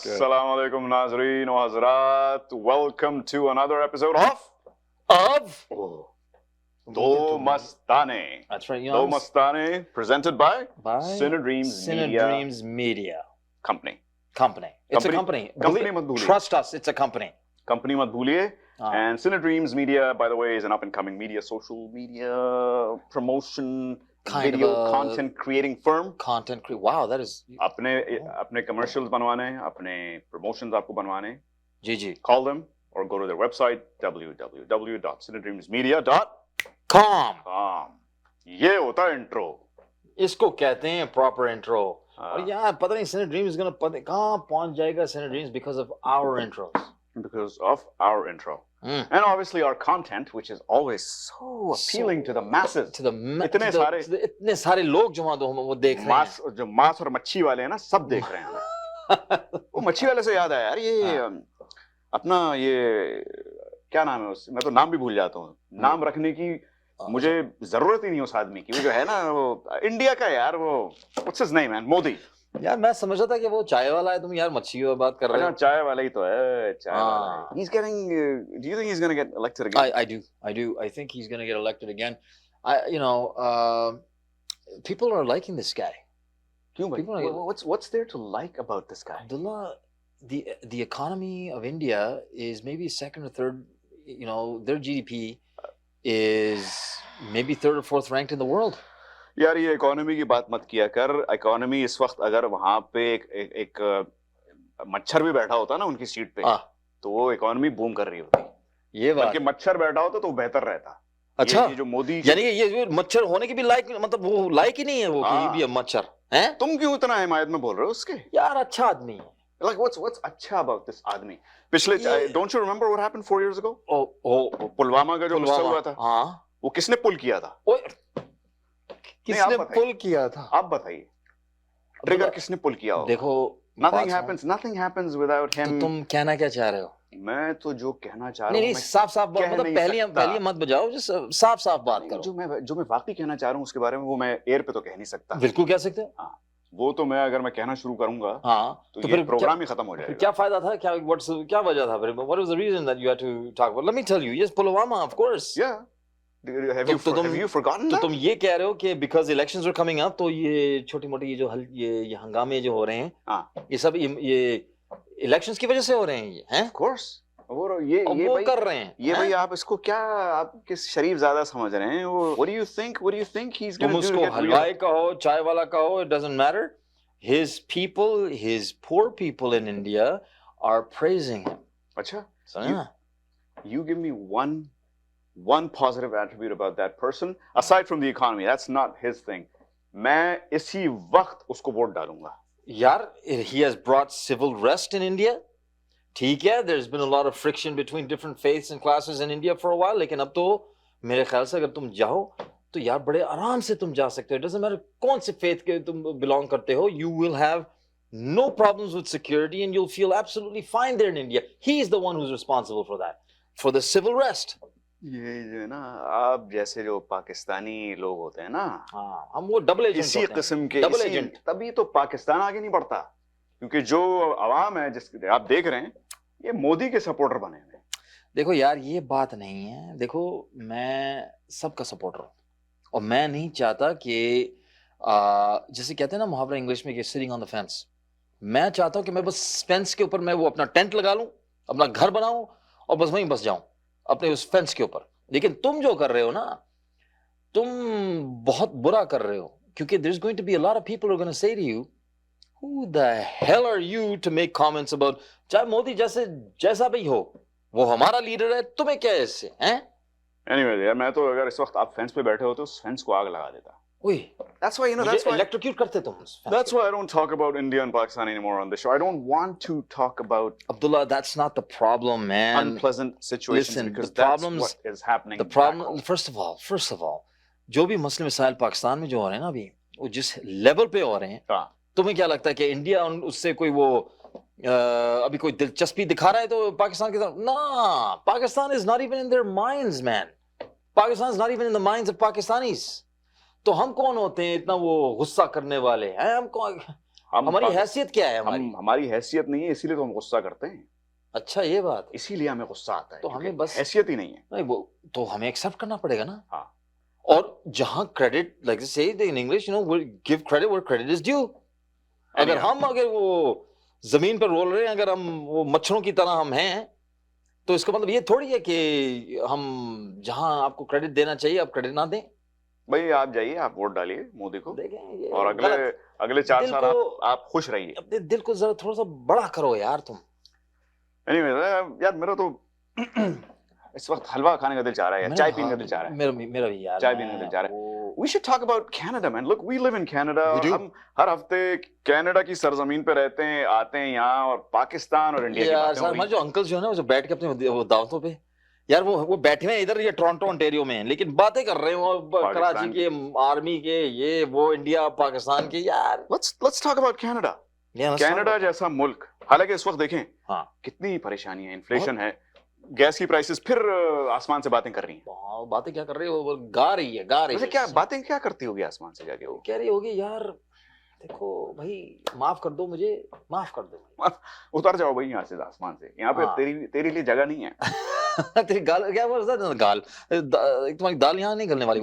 Assalamu alaikum Nazreen wa Hazrat. Welcome to another episode of Do Mastane. That's right, Do Mastane, presented by Cinedreams Cinedreams Media Company. It's a company. Company mat bhuliye. Trust us, it's a company. Company mat bhuliye. And Cinedreams Media, by the way, is an up-and-coming media, social media promotion, video content creating firm. Wow, that is. अपने commercials बनवाने, अपने promotions आपको बनवाने. जी. Call them or go to their website www.cinedreamsmedia.com. ये होता है intro. इसको कहते हैं proper intro. और यार पता नहीं Cinedreams कहाँ पहुंच जाएगा Cinedreams because of our intros. Because of our intro. And obviously our content, which is always so appealing to the masses. इतने सारे लोग जो वो देख रहे हैं. जो मांस और मच्छी वाले हैं ना, सब देख रहे हैं. वो मच्छी वाले से याद आया यार, ये अपना ये क्या नाम है उससे, मैं तो नाम भी भूल जाता हूँ. नाम रखने की मुझे जरूरत ही नहीं उस आदमी की. वो जो है ना, वो इंडिया का यार, वो what's his name man, Modi. यार मैं समझ रहा था कि वो चाय वाला है, तुम यार मच्छी की बात कर रहे हो. चाय वाला ही तो है, चाय वाला. He's getting. Do you think he's going to get elected again? I do. I think he's going to get elected again. People are liking this guy. What's there to like about this guy? Abdullah, the economy of India is maybe second or third. Their GDP is maybe third or fourth ranked in the world. यार ये economy की बात मत किया कर. Economy इस वक्त अगर वहां पे एक मच्छर भी बैठा होता ना उनकी सीट पे, तो वो इकोनॉमी बूम कर रही होती. ये बात. बल्कि मच्छर बैठा होता तो बेहतर रहता. अच्छा, ये जो मोदी, यानी ये मच्छर होने की भी लायक, मतलब वो लायक ही नहीं है वो कि भी मच्छर है. तुम क्यों इतना हिमायत में बोल रहे हो उसके? यार अच्छा आदमी है. Like what's अच्छा about this आदमी? पिछले don't you remember what happened 4 years ago? Pulwama का जो मुश्किल हुआ था. वो किसने पुल किया था? किसने पुल किया था? आप बताइए. ट्रिगर किसने पुल किया होगा? देखो, nothing happens without him. तो तुम कहना क्या चाह रहे हो? मैं तो जो कहना चाह रहा हूँ, नहीं साफ मतलब पहले मत बजाओ, साफ बात करो. जो मैं वाकई कहना चाह रहा हूँ उसके बारे में, वो मैं एयर पे तो कह नहीं सकता. बिल्कुल कह सकते हो. वो तो मैं अगर मैं कहना शुरू करूंगा तो फिर प्रोग्राम ही खत्म हो जाएगा. क्या फायदा था? क्या वजह था? What was the reason that you had to talk about? Let me tell you. Yes, Pulwama, of course. Yeah. Have you forgotten that? तो तुम ये कह रहे हो कि because elections are coming up, तो ये छोटी-मोटी ये हंगामे जो हो रहे हैं, ये सब ये elections की वजह से हो रहे हैं, ये हैं? Of course. और ये भाई कर रहे हैं. ये भाई आप इसको क्या, आप किस शरीफ ज्यादा समझ रहे हैं? What do you think he's going to do? तुम उसको हलवाई कहो, चाय वाला कहो, it doesn't matter. His people, his poor people in India are praising him. अच्छा. You give me one positive attribute about that person aside from the economy. That's not his thing. मैं इसी वक्त उसको वोट डालूंगा. यार, he has brought civil rest in India. ठीक है, there's been a lot of friction between different faiths and classes in India for a while, लेकिन अब तो मेरे ख्याल से अगर तुम जाओ तो यार बड़े आराम से तुम जा सकते हो. It doesn't matter कौन से faith के तुम belong करते हो. You will have no problems with security and you'll feel absolutely fine there in India. He is the one who's responsible for that, for the civil rest. ये जो ना, आप जैसे जो पाकिस्तानी लोग होते हैं ना, हम वो डबल एजेंट, इसी किस्म के डबल एजेंट, तभी तो पाकिस्तान आगे नहीं बढ़ता. क्योंकि जो आवाम है जिस आप देख रहे हैं, ये मोदी के सपोर्टर बने हुए. देखो यार, ये बात नहीं है. देखो, मैं सबका सपोर्टर हूँ और मैं नहीं चाहता कि जैसे कहते हैं ना मुहावरा इंग्लिश में कि सिटिंग ऑन द फेंस, मैं चाहता हूँ कि मैं बस फेंस के ऊपर मैं वो अपना टेंट लगा लूं, अपना घर बनाऊं और बस वहीं बस जाऊं अपने उस फेंस के ऊपर. लेकिन तुम जो कर रहे हो ना, तुम बहुत बुरा कर रहे हो, क्योंकि there's going to be a lot of people who are going to say to you, who the hell are you to make comments about, चाहे मोदी जैसा भी हो, वो हमारा लीडर है, तुम्हें क्या है इससे, हैं? Anyway, यार मैं तो अगर इस वक्त आप फेंस पे बैठे हो तो उस फेंस को आग लगा देता. That's why electrocute करते तुम. That's why I don't talk about India and Pakistan anymore on the show. I don't want to talk about, Abdullah, that's not the problem, man. Unpleasant situations. Listen, because the that's problems, what is happening. The problem, first of all, जो भी मसले मसाइल पाकिस्तान में जो हो रहे हैं ना अभी, वो जिस लेवल पे हो रहे हैं, तुम्हें क्या लगता है कि इंडिया उससे कोई वो अभी कोई दिलचस्पी दिखा रहा है तो पाकिस्तान के साथ? ना, Pakistan is not even in their minds, man. Pakistan is not even in the minds of Pakistanis. तो हम कौन होते हैं इतना वो गुस्सा करने वाले हैं? हम कौन? हमारी हैसियत क्या है हमारी? हमारी हैसियत नहीं है, इसीलिए तो हम गुस्सा करते हैं। अच्छा ये बात है। इसीलिए हमें गुस्सा आता है, तो क्योंकि हमें बस हैसियत ही नहीं है। नहीं वो तो हमें एक्सेप्ट करना पड़ेगा ना। हाँ। और जहां क्रेडिट लाइक से in English you know give credit where credit is due. अगर हम अगर वो जमीन पर रोल रहे हैं, अगर हम वो मच्छरों की तरह हम हैं, तो इसका मतलब ये थोड़ी है कि हम जहां आपको क्रेडिट देना चाहिए आप क्रेडिट ना दें। भाई आप जाइए, आप वोट डालिए मोदी को, देखें ये और अगले 4 साल आप खुश रहिए। अपने दिल को जरा थोड़ा सा बड़ा करो यार तुम। एनीवे यार मेरा तो इस वक्त हलवा खाने का दिल चाह रहा है, चाय पीने का दिल चाह रहा है। मेरा भी यार, चाय पीने का दिल चाह रहा है। We should talk about Canada, man. Look, we live in Canada. हम हर हफ्ते कनाडा की सरजमीन पे रहते हैं, आते हैं यहाँ, और पाकिस्तान और इंडिया की बातें हो रही हैं। हमारे जो अंकल जो है ना, वो जो बैठ के अपने वो दावतों पे यार वो बैठे हैं इधर, ये टोरंटो ओंटारियो में हैं, लेकिन बातें कर रहे हो कराची के आर्मी के, ये वो इंडिया पाकिस्तान के यार। Let's talk about Canada. Canada जैसा मुल्क, हालांकि इस वक्त देखें हाँ कितनी परेशानी है, इन्फ्लेशन है, गैस की प्राइसेस फिर आसमान से बातें कर रही हैं। बातें क्या कर रही है, वो गा रही है। वैसे क्या बातें क्या करती होगी आसमान से जाके? वो कह रही होगी यार देखो भाई माफ कर दो मुझे, माफ कर दो। उतर जाओ भाई यहाँ से, आसमान से। यहाँ पे तेरी लिए जगह नहीं है। तेरी गाल क्या बोल गाल, तुम्हारी दाल यहाँ नहीं गलने वाली।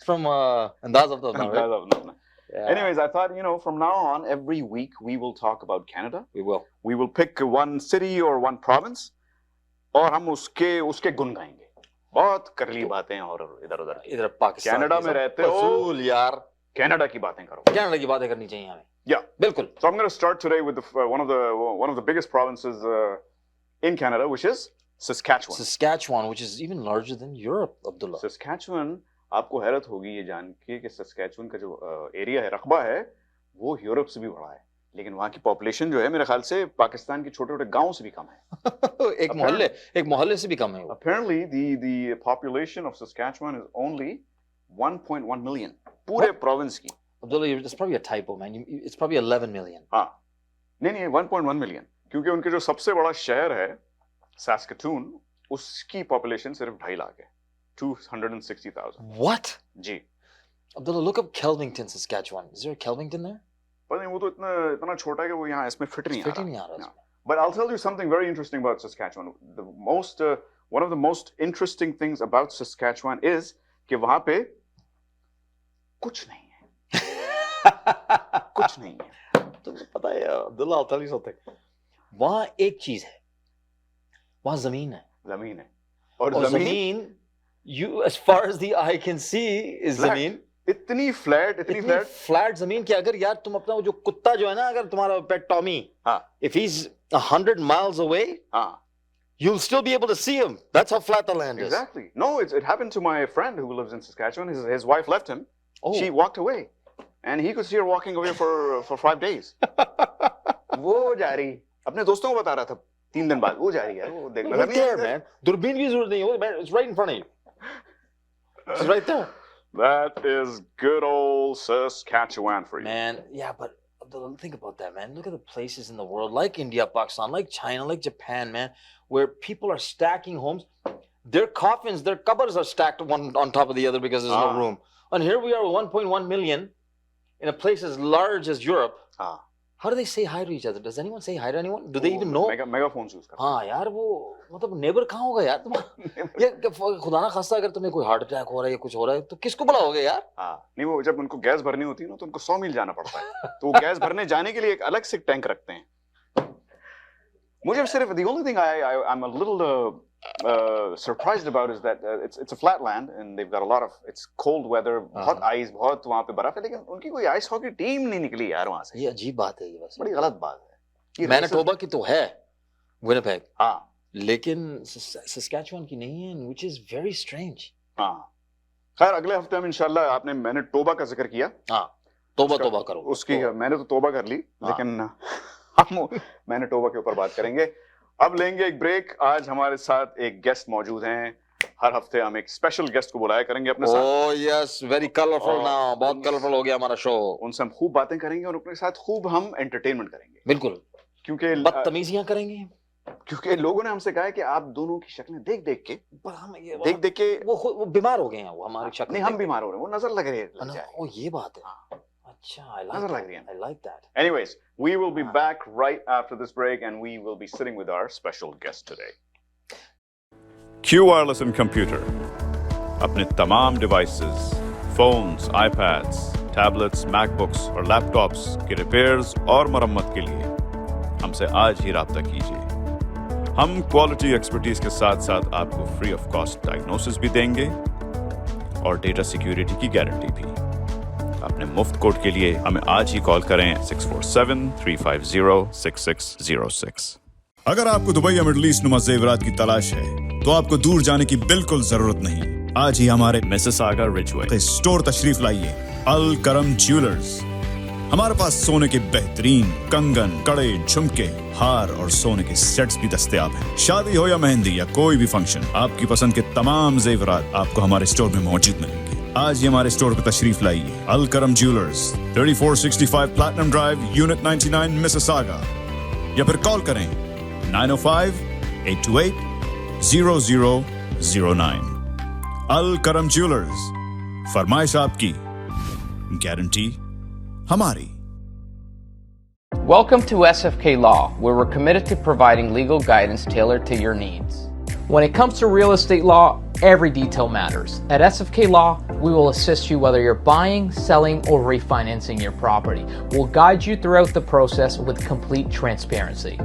फ्रॉम अंदाज of the Anyways, I thought, from now on, every week we will talk about Canada. We will pick one city or one province, और हम उसके गुण गाएंगे। बहुत कर ली बातें और इधर पाकिस्तान कनाडा में रहते हो यार, कनाडा की बातें करो। कनाडा की बातें करनी चाहिए हमें। Yeah, बिल्कुल। So I'm going to start today with one of the biggest provinces in Canada, which is Saskatchewan. Saskatchewan, which is even larger than Europe, Abdullah. Saskatchewan, आपको हैरत होगी ये जान के कि सस्कैचुअन का जो एरिया है, रकबा है, वो यूरोप से भी बड़ा है, लेकिन वहाँ की पॉपुलेशन जो है मेरे ख्याल से पाकिस्तान के छोटे-छोटे गांव से भी कम है। एक मोहल्ले से भी कम है। Apparently the population of Saskatchewan is only 1.1 million पूरे प्रोविंस की। Abdullah, it's probably a typo, man. It's probably 11 million. हाँ, नहीं 1.1 मिलियन, क्योंकि उनके जो सबसे बड़ा शहर है Saskatoon, उसकी पॉपुलेशन सिर्फ 2.5 लाख है, 260,000। What? Ji. Abdullah, look up Kelvington, Saskatchewan. Is there a Kelvington there? पर नहीं, वो तो इतना छोटा है कि वो यहाँ इसमें फिट नहीं आ रहा। रहा। But I'll tell you something very interesting about Saskatchewan. One of the most interesting things about Saskatchewan is कि वहाँ पे कुछ नहीं है। कुछ नहीं है। तुम्हें पता है Abdullah, I'll tell you something. वहाँ एक चीज है, वहाँ जमीन है। जमीन है। और जमीन as far as the eye can see is जमीन इतनी फ्लैट जमीन कि अगर यार तुम अपना वो जो कुत्ता जो है ना, अगर तुम्हारा पेट Tommy, if he's 100 miles away, you'll still be able to see him. That's how flat the land is. Exactly. No, it happened to my friend who lives in Saskatchewan. His wife left him. Oh. She walked away, and he could see her walking away for 5 days. वो जा रही, अपने दोस्तों को बता रहा था 3 दिन बाद, वो जा रही है, वो देख लगा नहीं है, man. दूरबीन की जरूरत नहीं है, it's right in front of you. It's right there. That is good old Saskatchewan for you. Man, yeah, but think about that, man. Look at the places in the world, like India, Pakistan, like China, like Japan, man, where people are stacking homes. Their coffins, their cupboards are stacked one on top of the other because there's no room. And here we are, 1.1 million, in a place as large as Europe. How do they say hi to each other? Does anyone say hi to anyone? Do they even know? Megaphones use करते हैं। हाँ यार, वो मतलब neighbour कहाँ होगा यार तुम्हारा? ये खुदा ना खास्ता अगर तुम्हें कोई हार्ट अटैक हो रहा है या कुछ हो रहा है तो किसको बुलाओगे यार? हाँ, नहीं वो जब उनको गैस भरनी होती है ना तो उनको 100 मील जाना पड़ता है, तो वो गैस भरने जाने के लिए एक अलग से टैंक रखते हैं। मुझे सिर्फ the only thing I'm a little surprised about is that it's a flat land and they've got a lot of it's cold weather, बहुत आइस, बहुत वहाँ पे बर्फ है, लेकिन उनकी कोई आइस हॉकी टीम नहीं निकली यार वहाँ से। ये अजीब बात है, ये बस बड़ी गलत बात है। मैनिटोबा की तो है, विनिपेग, हाँ, लेकिन सस्कैचुअन की नहीं है, which is very strange। हाँ, खैर अगले हफ्ते हम इंशाल्लाह, आपने मैनिटोबा का जिक्र किया, हाँ, तोबा करो उसकी, मैंने तो तोबा कर ली, लेकिन हम मैनिटोबा के ऊपर बात करेंगे। अब लेंगे एक ब्रेक। आज हमारे साथ एक गेस्ट मौजूद हैं, हर हफ्ते हम एक स्पेशल गेस्ट को बुलाया करेंगे अपने साथ। Oh yes, very colourful now, बहुत कलरफुल हो गया हमारा शो। उनसे हम खूब बातें करेंगे और अपने साथ खूब हम एंटरटेनमेंट करेंगे। बिल्कुल, क्योंकि बदतमीजियां करेंगे, क्योंकि लोगों ने हमसे कहा है कि आप दोनों की शक्लें देख देख के वो बीमार हो गए हैं, वो हमारी शक्ल नहीं, हम बीमार हो रहे हैं, वो नजर लग रही है। ओ ये बात है, अच्छा, I like नजर that. लग रही है। I like that. Anyways, we will be हाँ। back right after this break and we will be sitting with our special guest today. Q Wireless and Computer अपने तमाम devices, phones, iPads, tablets, MacBooks और laptops के repairs और मरम्मत के लिए हमसे आज ही राब्ता कीजिए। हम क्वालिटी एक्सपर्टीज के साथ साथ आपको फ्री ऑफ कॉस्ट डायग्नोसिस भी देंगे और डेटा सिक्योरिटी की गारंटी भी। अपने मुफ्त कोड के लिए हमें आज ही कॉल करें 647-350-6606। अगर आपको दुबई या मिडल ईस्ट नुमा ज़ेवरात की तलाश है तो आपको दूर जाने की बिल्कुल जरूरत नहीं। आज ही हमारे मिसिसागा रिजवे स्टोर तशरीफ लाइए। अल करम ज्वेलर्स। हमारे पास सोने के बेहतरीन कंगन, कड़े, झुमके, हार और सोने के सेट्स भी दस्तयाब हैं। शादी हो या मेहंदी या कोई भी फंक्शन, आपकी पसंद के तमाम जेवरात आपको हमारे स्टोर में मौजूद मिलेंगे। आज ही हमारे स्टोर पर तशरीफ लाइए। अल करम jewellers, 3465 platinum drive, unit 99, Mississauga. या फिर कॉल करें 905-828-0009। अल करम ज्वेलर्स, फरमाइश आपकी, गारंटी हमारी। Welcome to SFK Law, where we're committed to providing legal guidance tailored to your needs. When it comes to real estate law, every detail matters. At SFK Law, we will assist you whether you're buying, selling, or refinancing your property. We'll guide you throughout the process with complete transparency.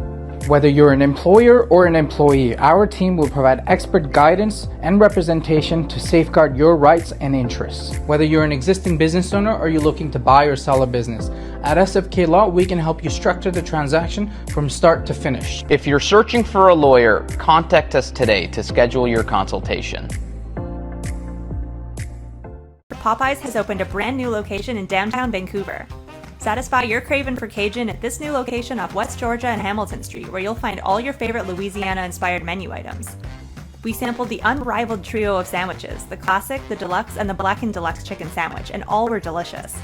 Whether you're an employer or an employee, our team will provide expert guidance and representation to safeguard your rights and interests. Whether you're an existing business owner or you're looking to buy or sell a business, at SFK Law, we can help you structure the transaction from start to finish. If you're searching for a lawyer, contact us today to schedule your consultation. Popeyes has opened a brand new location in downtown Vancouver. Satisfy your craving for Cajun at this new location off West Georgia and Hamilton Street, where you'll find all your favorite Louisiana-inspired menu items. We sampled the unrivaled trio of sandwiches, the classic, the deluxe, and the blackened deluxe chicken sandwich, and all were delicious.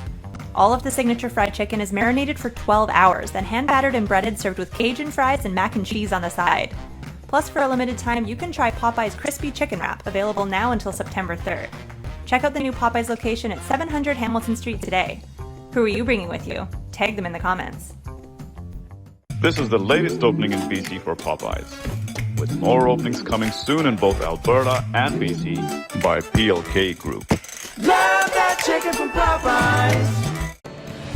All of the signature fried chicken is marinated for 12 hours, then hand-battered and breaded, served with Cajun fries and mac and cheese on the side. Plus, for a limited time, you can try Popeye's Crispy Chicken Wrap, available now until September 3rd. Check out the new Popeye's location at 700 Hamilton Street today. Who are you bringing with you? Tag them in the comments. This is the latest opening in BC for Popeyes, with more openings coming soon in both Alberta and BC by PLK Group. Love that chicken from Popeyes.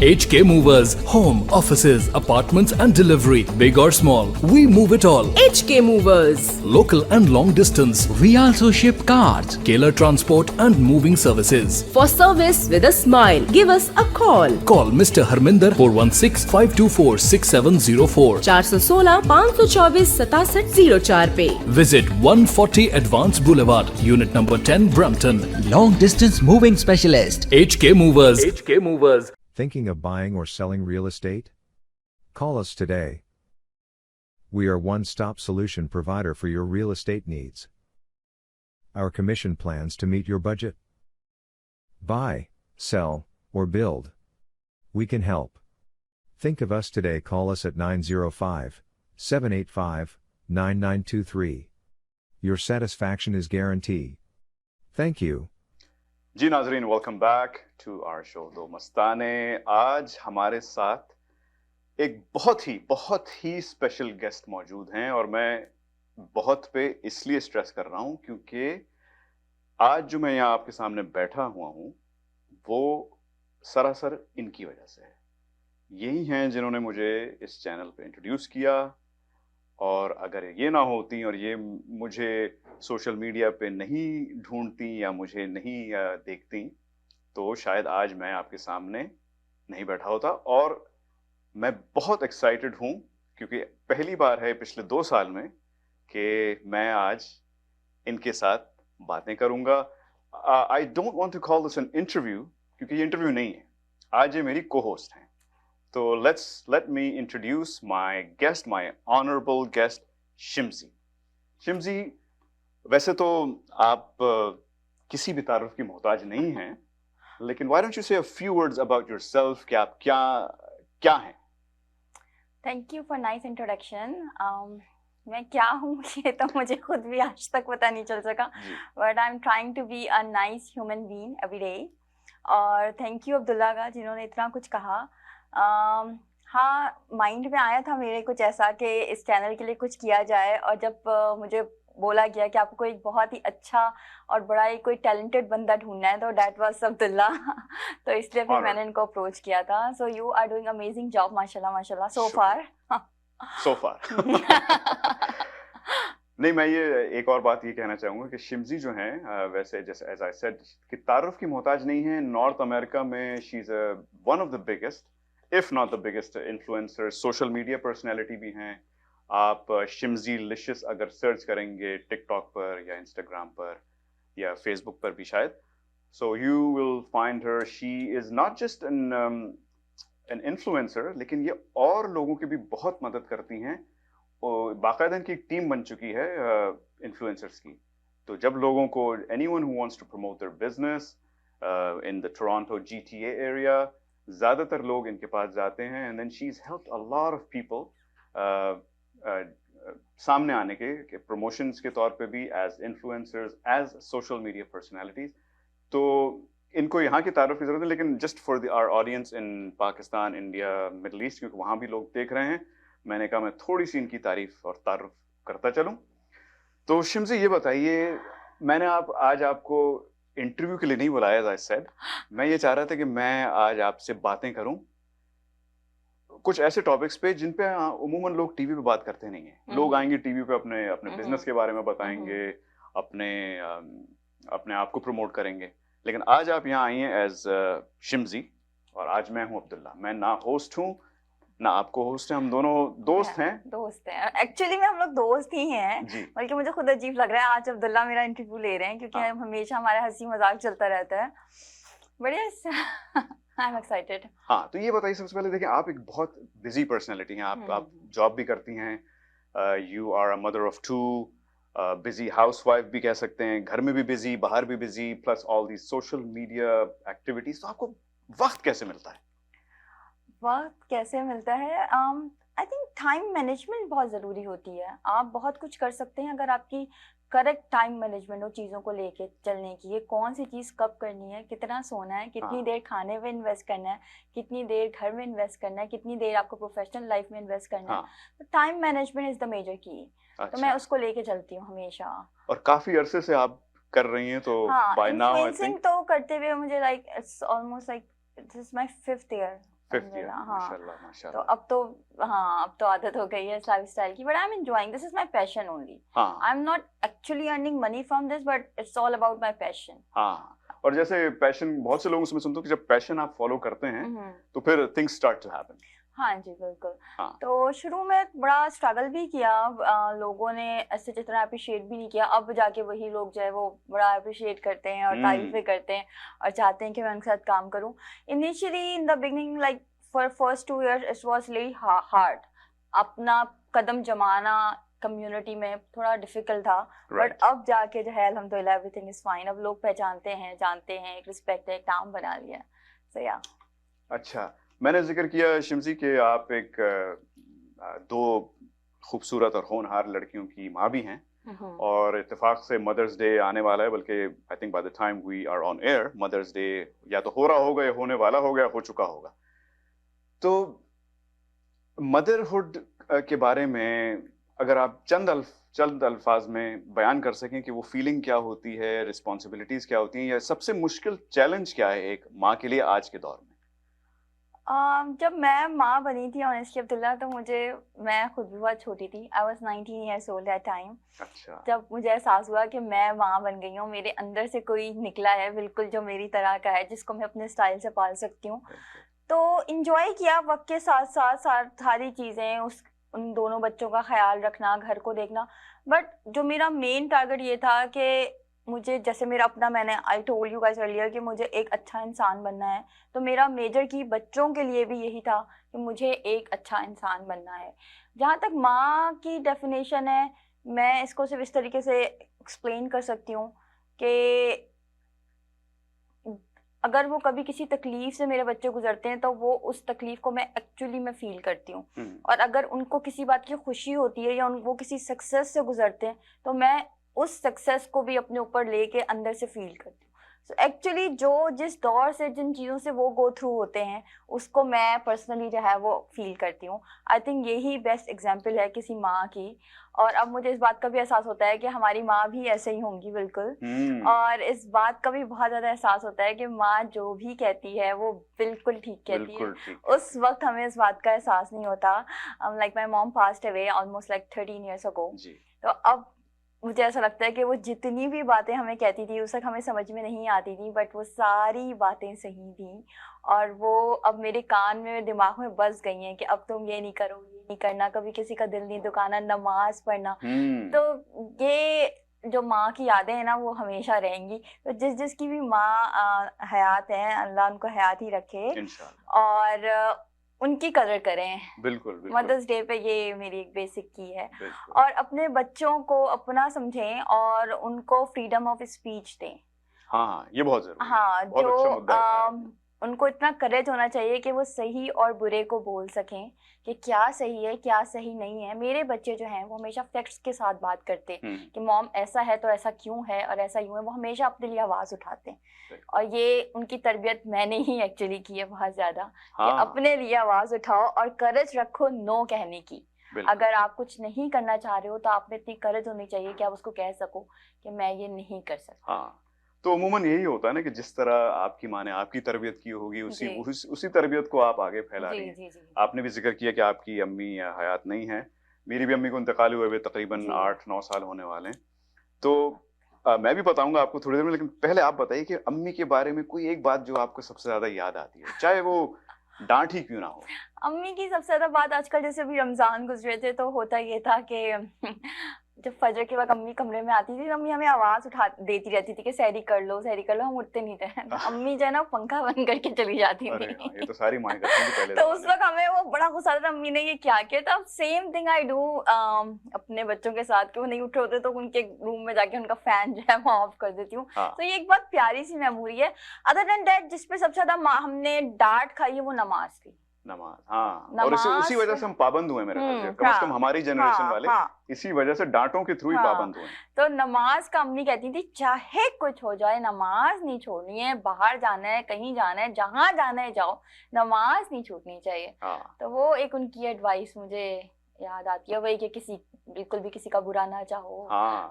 HK Movers, home, offices, apartments and delivery, big or small, we move it all. HK Movers. Local and long distance, we also ship cars, Keller Transport and moving services. For service with a smile, give us a call. Call Mr. Harminder 416-524-6704. 416-524-6704 पे. Visit 140 Advanced Boulevard, Unit number 10, Brampton. Long distance moving specialist. HK Movers. HK Movers. Thinking of buying or selling real estate? Call us today. We are one-stop solution provider for your real estate needs. Our commission plans to meet your budget. Buy, sell, or build. We can help. Think of us today. Call us at 905-785-9923. Your satisfaction is guaranteed. Thank you. जी नाजरीन, welcome back to our show Do Mastane. आज हमारे साथ एक बहुत ही special guest मौजूद हैं और मैं बहुत पे इसलिए स्ट्रेस कर रहा हूं क्योंकि आज जो मैं यहाँ आपके सामने बैठा हुआ हूं वो सरासर इनकी वजह से है। यही हैं जिन्होंने मुझे इस चैनल पे इंट्रोड्यूस किया, और अगर ये ना होती और ये मुझे सोशल मीडिया पे नहीं ढूंढती या मुझे नहीं देखती तो शायद आज मैं आपके सामने नहीं बैठा होता। और मैं बहुत एक्साइटेड हूँ क्योंकि पहली बार है पिछले 2 साल में कि मैं आज इनके साथ बातें करूँगा। I don't want to call this an interview क्योंकि ये इंटरव्यू नहीं है, आज ये मेरी को होस्ट हैं। So let me introduce my guest, my honorable guest, Shimzi. Shimzi, वैसे तो आप किसी भी तारुफ की मोहताज नहीं हैं, लेकिन why don't you say a few words about yourself कि आप क्या हैं? Thank you for nice introduction. मैं क्या हूँ ये तो मुझे खुद भी आज तक पता नहीं चल सका, but I'm trying to be a nice human being every day. और थैंक यू अब्दुल्ला का जिन्होंने इतना कुछ कहा। हाँ, माइंड में आया था मेरे कुछ ऐसा कि इस चैनल के लिए कुछ किया जाए, और जब मुझे बोला गया कि आपको एक बहुत ही अच्छा और बड़ा ही कोई टैलेंटेड बंदा ढूंढना है, तो दैट वाज अब्दुल्ला। तो इसलिए फिर मैंने इनको अप्रोच किया था। So you are doing amazing job, माशाल्लाह माशाल्लाह, सो फार। नहीं, मैं ये एक और बात ये कहना चाहूँगा कि शिमजी जो हैं वैसे जैसे एज आई सेड कि तारुफ की मोहताज नहीं है। नॉर्थ अमेरिका में she is one of the biggest if not the biggest influencer, social media personality भी हैं। आप शिमजी लिशियस अगर सर्च करेंगे टिकटॉक पर या इंस्टाग्राम पर या फेसबुक पर भी शायद, so you will find her. She is not just an influencer, लेकिन ये और लोगों की भी बहुत मदद करती हैं। बाकायदा इनकी एक टीम बन चुकी है इन्फ्लुएंसर्स की। तो जब लोगों को anyone who wants to promote their business in the Toronto GTA area, ज़्यादातर लोग इनके पास जाते हैं। And then she is helped a lot of people सामने आने के प्रमोशंस के तौर पे भी, as influencers, as social media personalities. तो इनको यहाँ की तारुफ की जरूरत है, लेकिन just for the our audience in Pakistan, India, Middle East, क्योंकि वहाँ भी लोग देख रहे हैं, मैंने कहा मैं थोड़ी सी इनकी तारीफ और तारुफ करता चलूं। तो शिमजी ये बताइए, मैंने आज आपको इंटरव्यू के लिए नहीं बुलाया, एज आई सेड। मैं ये चाह रहा था कि मैं आज आपसे बातें करूं कुछ ऐसे टॉपिक्स पे जिन पे उमूमन लोग टीवी पे बात करते नहीं हैं। लोग आएंगे टीवी पे अपने बिजनेस के बारे में बताएंगे, अपने आप को प्रमोट करेंगे, लेकिन आज आप यहाँ आई हैं एज शिमजी, और आज मैं हूँ अब्दुल्ला। मैं ना होस्ट हूँ ना आपको होस्ट है, हम दोनों दोस्त हैं। एक्चुअली में हम लोग दोस्त ही हैं, बल्कि मुझे खुद अजीब लग रहा है आज अब्दुल्ला मेरा इंटरव्यू ले रहे हैं, क्योंकि हमेशा हमारा हंसी मजाक चलता रहता है। बढ़िया, आई एम एक्साइटेड। हाँ, तो ये बताइए सबसे पहले, देखिए आप एक बहुत बिजी पर्सनैलिटी हैं, आप जॉब भी करती हैं, you are a mother of 2, busy housewife भी कह सकते हैं, घर में भी बिजी, बाहर भी busy, plus all the social media activities. तो आपको वक्त कैसे मिलता है? वक्त कैसे मिलता है? आई थिंक टाइम मैनेजमेंट बहुत ज़रूरी होती है। आप बहुत कुछ कर सकते हैं अगर आपकी करेक्ट टाइम मैनेजमेंट हो चीज़ों को लेके चलने की। ये कौन सी चीज़ कब करनी है, कितना सोना है, कितनी देर खाने में इन्वेस्ट करना है, कितनी देर घर में इन्वेस्ट करना है, कितनी देर आपको प्रोफेशनल लाइफ में इन्वेस्ट करना है। तो time management is the major key. तो मैं उसको लेके चलती हूँ हमेशा। और काफ़ी अरसे से आप कर रही हैं, तो बाय नाउ आई थिंक तो करते हुए मुझे like it's almost like this is my 5th year. माशाल्लाह। तो अब तो आदत हो गई है इस लाइफस्टाइल की, but I am enjoying, this is my passion only. I am not actually earning money from this, but it's all about my passion. और जैसे पैशन, बहुत से लोगों से मैं सुनता हूँ कि जब पैशन आप फॉलो करते हैं तो फिर थिंग्स स्टार्ट टू हैपन। हाँ जी, बिल्कुल। तो शुरू में बड़ा स्ट्रगल भी किया, लोगों ने ऐसे जितना अप्रिशिएट भी नहीं किया। अब जाके वही लोग जो है वो बड़ा अप्रिशिएट करते हैं और तारीफें करते हैं और चाहते हैं कि मैं उनके साथ काम करूं। Initially in the beginning, like for first 2 years it was really hard. अपना कदम जमाना कम्युनिटी में थोड़ा डिफिकल्ट था, बट अब जाके जो है अल्हम्दुलिल्लाह एवरीथिंग इज फाइन। अब लोग पहचानते हैं, जानते हैं, एक रिस्पेक्ट है, एक नाम बना लिया। सो या। अच्छा, मैंने जिक्र किया शिमजी कि आप एक 2 खूबसूरत और होनहार लड़कियों की माँ भी हैं, और इत्तेफाक से मदर्स डे आने वाला है, बल्कि I think by the time we are on air Mother's Day या तो हो रहा होगा या होने वाला होगा या हो चुका होगा। तो मदरहुड के बारे में अगर आप चंद अल्फाज में बयान कर सकें कि वो फीलिंग क्या होती है, रिस्पॉन्सिबिलिटीज क्या होती हैं, या सबसे मुश्किल चैलेंज क्या है एक माँ के लिए आज के दौर में? जब मैं माँ बनी थी ऑनेस्टली अब्दुल्ला, तो मैं खुद भी बहुत छोटी थी। I was 19 years old that time. अच्छा। जब मुझे एहसास हुआ कि मैं माँ बन गई हूँ, मेरे अंदर से कोई निकला है बिल्कुल जो मेरी तरह का है, जिसको मैं अपने स्टाइल से पाल सकती हूँ। तो इंजॉय किया वक्त के साथ साथ सारी चीज़ें, उन दोनों बच्चों का ख्याल रखना, घर को देखना। बट जो मेरा मेन टारगेट ये था कि मुझे, जैसे मेरा अपना, मैंने I told you guys earlier कि मुझे एक अच्छा इंसान बनना है, तो मेरा मेजर की बच्चों के लिए भी यही था कि मुझे एक अच्छा इंसान बनना है। जहाँ तक माँ की डेफिनेशन है, मैं इसको सिर्फ इस तरीके से एक्सप्लेन कर सकती हूँ कि अगर वो कभी किसी तकलीफ से मेरे बच्चे गुजरते हैं तो वो उस तकलीफ को मैं एक्चुअली में फील करती हूँ, और अगर उनको किसी बात की खुशी होती है या वो किसी सक्सेस से गुजरते हैं तो मैं उस सक्सेस को भी अपने ऊपर लेके अंदर से फील करती हूँ। एक्चुअली जो जिस दौर से जिन चीज़ों से वो गो थ्रू होते हैं उसको मैं पर्सनली जो है वो फील करती हूँ। आई थिंक यही बेस्ट एग्जांपल है किसी माँ की। और अब मुझे इस बात का भी एहसास होता है कि हमारी माँ भी ऐसे ही होंगी बिल्कुल। और इस बात का भी बहुत ज़्यादा एहसास होता है कि माँ जो भी कहती है वो बिल्कुल ठीक कहती है। उस वक्त हमें इस बात का एहसास नहीं होता। Like my mom passed away almost like 13 years ago। तो अब मुझे ऐसा लगता है कि वो जितनी भी बातें हमें कहती थी उस वक्त हमें समझ में नहीं आती थी, बट वो सारी बातें सही थी और वो अब मेरे कान में, दिमाग में बस गई हैं कि अब तुम ये नहीं करो, ये नहीं करना, कभी किसी का दिल नहीं दुखाना, नमाज पढ़ना। तो ये जो माँ की यादें हैं ना वो हमेशा रहेंगी। तो जिसकी भी माँ हयात है, अल्लाह उनको हयात ही रखे और उनकी कदर करें। बिल्कुल। मदर्स डे पे ये मेरी एक बेसिक की है। और अपने बच्चों को अपना समझें और उनको फ्रीडम ऑफ स्पीच दें। हाँ, ये बहुत जरूरी है। हाँ, बहुत जो अच्छा मुद्दा है। उनको इतना करेज होना चाहिए कि वो सही और बुरे को बोल सकें कि क्या सही है क्या सही नहीं है। मेरे बच्चे जो हैं वो हमेशा फैक्ट्स के साथ बात करते हैं कि मॉम ऐसा है तो ऐसा क्यों है और ऐसा यूं है। वो हमेशा अपने लिए आवाज़ उठाते हैं और ये उनकी तरबियत मैंने ही एक्चुअली की है बहुत ज़्यादा। कि अपने लिए आवाज़ उठाओ और करेज रखो नो कहने की। अगर आप कुछ नहीं करना चाह रहे हो तो आप में इतनी करेज होनी चाहिए कि आप उसको कह सको कि मैं ये नहीं कर सकता। तो अमूमन यही होता है ना कि जिस तरह आपकी माँ ने आपकी तरबियत की होगी उसी तरबियत को आप आगे फैला रही हैं। आपने भी जिक्र किया कि आपकी अम्मी हयात नहीं है। मेरी भी अम्मी को इंतकाल हुए हुए तकरीबन 8-9 साल होने वाले हैं। तो मैं भी बताऊंगा आपको थोड़ी देर में, लेकिन पहले आप बताइए कि अम्मी के बारे में कोई एक बात जो आपको सबसे ज्यादा याद आती है, चाहे वो डांट ही क्यों ना हो। अम्मी की सबसे ज्यादा बात, आजकल जैसे भी रमजान गुजरे थे तो होता ये था कि जब फजर के वक्त अम्मी कमरे में आती थी, अम्मी हमें आवाज उठा देती रहती थी कि सहरी कर लो सहरी कर लो। हम उठते नहीं थे तो अम्मी जो है ना पंखा बंद करके चली जाती थी। ये तो सारी माएं करती थी पहले। तो उस वक्त हमें वो बड़ा गुस्सा आता था अम्मी ने ये क्या किया था। अब सेम थिंग आई डू अपने बच्चों के साथ कि वो नहीं उठे होते तो उनके रूम में जाके उनका फैन जो है वो ऑफ कर देती हूँ। तो ये एक बहुत प्यारी सी मेमोरी है। अदर देन दैट जिस पे सबसे ज्यादा हमने डांट खाई है वो नमाज थी। नमाज। और उसी वजह से हम पाबंद हुए मेरे ख्याल से, कम से कम हमारी जनरेशन वाले इसी वजह से डांटों के थ्रू ही पाबंद हुए। तो नमाज का अम्मी कहती थी चाहे कुछ हो जाए नमाज नहीं छोड़नी है, बाहर जाना है कहीं जाना है जहाँ जाना है जाओ, नमाज नहीं छूटनी चाहिए। तो वो एक उनकी एडवाइस मुझे याद आती है, वही कि बिल्कुल भी किसी का बुरा ना चाहो,